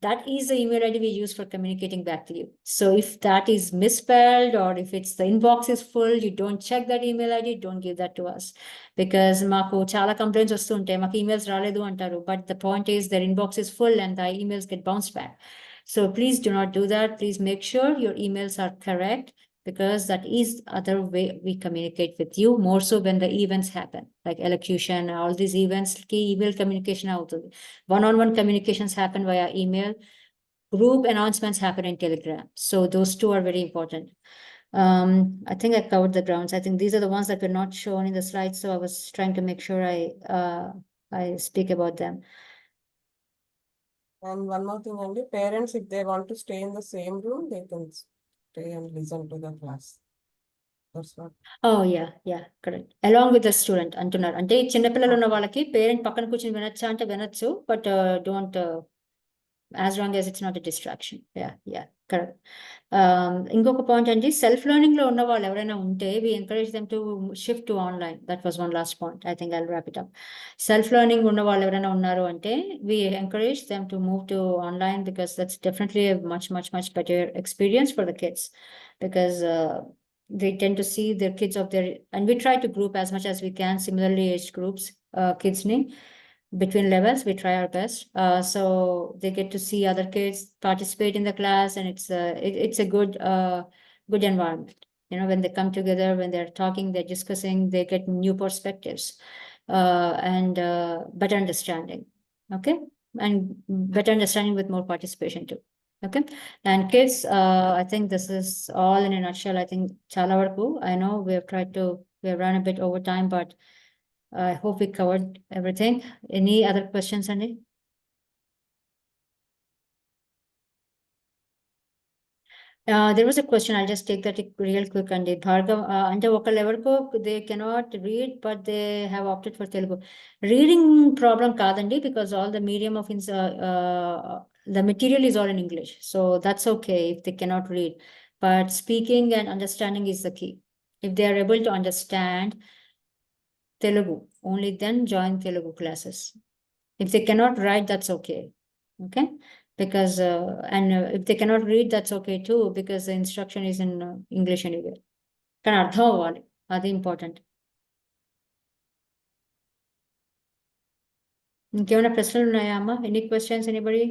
that is the email ID we use for communicating back to you. So if that is misspelled, or if it's the inbox is full, you don't check that email ID, don't give that to us. Because మాకు చాలా complaints వస్తుంటాయి, మాకు emails రాలేదు అంటారు, but the point is their inbox is full and the emails get bounced back. So please do not do that. Please make sure your emails are correct, because that is other way we communicate with you, more so when the events happen, like elocution, all these events, key email communication outundi. One-on-one communications happen via email. Group announcements happen in Telegram. So those two are very important. I think I covered the grounds. I think these are the ones that were not shown in the slides, so I was trying to make sure I speak about them. And one more thing, Andy, parents, if they want to stay in the same room, they can stay and listen to the class. That's what. Oh yeah, correct. Along with the student అంటున్నారు. అంటే చిన్నపిల్లలు ఉన్న వాళ్ళకి parent పక్కన కూర్చొని వినొచ్చా అంటే వినొచ్చు, but don't, as long as it's not a distraction. Yeah, correct. ఇంకొక పాయింట్ అండి, సెల్ఫ్ లెర్నింగ్ లో ఉన్న వాళ్ళు ఎవరైనా ఉంటే we encourage them to shift to online. That was one last point. I think I'll wrap it up. Self learning ఉన్న వాళ్ళు ఎవరైనా ఉన్నారు అంటే we encourage them to move to online, because that's definitely a much better experience for the kids, because they tend to see their kids of their, and we try to group as much as we can similarly aged groups, kids ni between levels, we try our best. So they get to see other kids participate in the class, and it's a good environment. You know, when they come together, when they're talking, they're discussing, they get new perspectives, and better understanding. Okay, and better understanding with more participation too. Okay, and kids, I think this is all in a nutshell. I think chala varaku, I know we have run a bit over time, but I hope we covered everything. Any other questions, Andy? There was a question, I'll just take that real quick. And Bhargav, ante ఒకళ్ళు ఎవరికో they cannot read, but they have opted for Telugu. Reading problem కాదండి, because all the medium of the material is all in English. So that's okay if they cannot read. But speaking and understanding is the key. If they are able to understand Telugu, only then join Telugu classes. If they cannot write, that's okay. Okay? Because, if they cannot read, that's okay too, because the instruction is in English anyway. Can అర్థం అవ్వాలి, అది important. ఇంకేమైనా ప్రశ్నలు ఉన్నాయా అమ్మా? Any questions, anybody?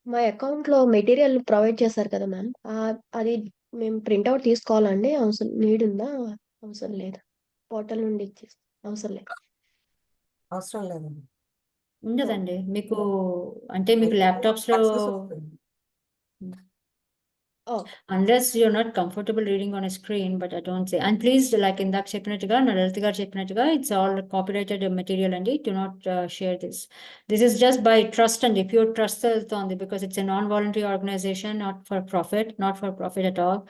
మా account లో material provide చేశారు కదా మ్యామ్, అది మేము ప్రింట్అవుట్ తీసుకోవాలండి, అవసరం నీడ్ ఉందా? అవసరం లేదు, పోర్టల్ నుండి ఇచ్చేసి అవసరం లేదు. అవసరం లేదండి. ఉండదండి మీకు, అంటే మీకు ల్యాప్టాప్స్ లో, Access ఉంటుంది. Oh, unless you're not comfortable reading on a screen, but I don't say. And please, like ఇందాక చెప్పినట్టుగా, Lalitha గారు చెప్పినట్టుగా, it's all copyrighted material and do not share this. This is just by trust and pure trust తెలుతోంది, because it's a non-voluntary organization, not for profit at all.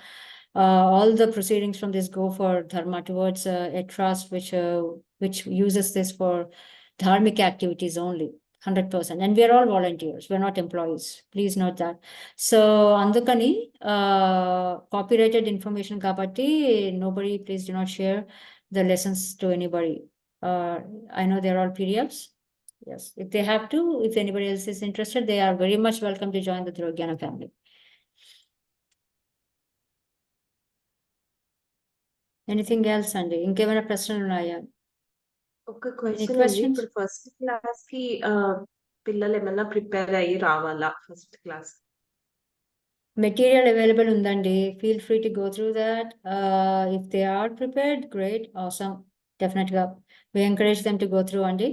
All the proceedings from this go for dharma, towards a trust which uses this for dharmic activities only. 100%. And we are all volunteers. We're not employees. Please note that. So, andukani, copyrighted information kabatti, nobody, please do not share the lessons to anybody. I know they're all PDFs. Yes, if they have to, if anybody else is interested, they are very much welcome to join the Dhruva Jnanam family. Anything else, Andy? ఇంకేమైనా ప్రశ్నలు ఉన్నాయా? ఒక question అండి, questions? ఇప్పుడు first class కి పిల్లలు ఏమైనా prepare అయ్యి రావాలా first class? Material available undandi. Feel free to go through that. If they are prepared, great, awesome. Definitely, we encourage them to go through andi.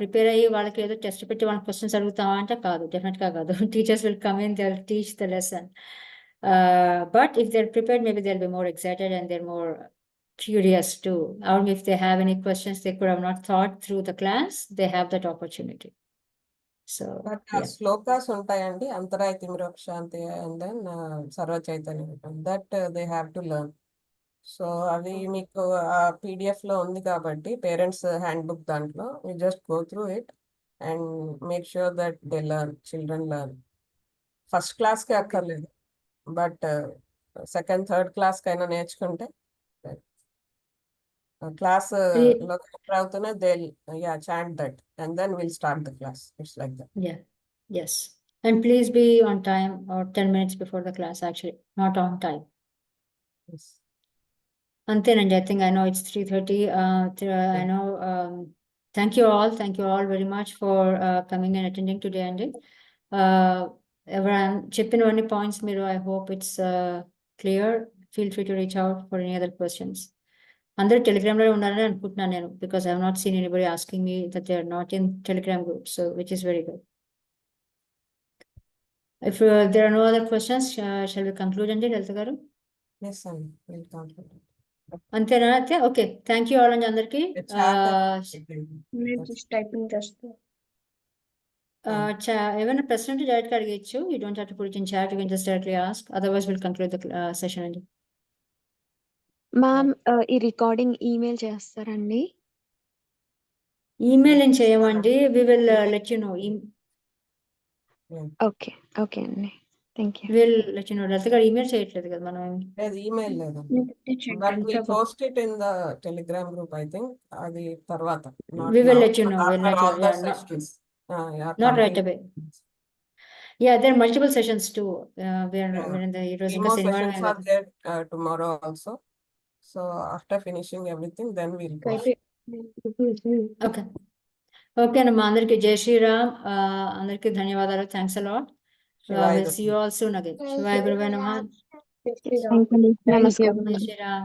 Prepare అయ్యి వాళ్ళకి ఏదో టెస్ట్ పెట్టి వాళ్ళకి క్వశ్చన్స్ అడుగుతావా అంటే కాదు, డెఫినెట్గా కాదు. Teachers will come in, they'll teach the lesson. But if they're prepared, maybe they'll be more excited and they're more curious too. Or if they have any questions they could have not thought through the class, they have that opportunity. So, yeah. Shlokas ఉంటాయండి, అంతరాయ తిమిరోక్షాంతి and then సర్వ చైతన్యం, that they have to learn. So అవి మీకు ఆ PDF లో ఉంది కాబట్టి, పేరెంట్స్ హ్యాండ్ బుక్ దాంట్లో, you just go through it and make sure that they learn, children learn. First క్లాస్కి అక్కర్లేదు, బట్ సెకండ్ థర్డ్ క్లాస్ కైనా నేర్చుకుంటే క్లాస్ లో ఎంటర్ అవుతూనే they chant that and then will start the class. It's like that. Yeah, yes. And please be on time or 10 minutes before the class, actually, not on time. Yes. Antenandi, I think I know it's 3:30. I know. Thank you all very much for coming and attending today, Andy. Everyone, చెప్పినవన్నీ points మీరు, I hope it's clear. Feel free to reach out for any other questions. అందరూ Telegram లో ఉన్నారని అనుకుంటున్నాను నేను, because I have not seen anybody asking me that they are not in Telegram group, so which is very good. If there are no other questions, shall we conclude, Andy, Lalitha garu? Yes, and we'll conclude. అంతేనా అయితే? Okay, thank you all అండి అందరికి. Typing చేస్తా. ఏమైనా ప్రశ్న ఉంటే direct గా అడిగచ్చు. You don't have to put it in chat, you can just directly ask. Otherwise we'll conclude the session, అండి. మ్యామ్, ఈ రికార్డింగ్ ఈమెయిల్ చేస్తారండి? ఈమెయిల్ ఏం చేయమండి, we will let you know. Okay అండి, thank you. We'll let you know. Lalitha garu email చేయట్లేదు కదా మనం? లేదు, ఈమెయిల్ లేదు, but we post it in the Telegram group, I think. అది తర్వాత, We will let you know. We'll let you all the know. sessions. Not right away. Yeah, there are multiple sessions too. We're in the More sessions are there tomorrow also. So after finishing everything, then we'll post. Okay. Okay, అమ్మా అందరికి జై శ్రీరామ్. అందరికి ధన్యవాదాలు. Thanks a lot. We'll see you all soon again. శివాయ గురువే నమః. నమస్కారం. జై శ్రీరామ్.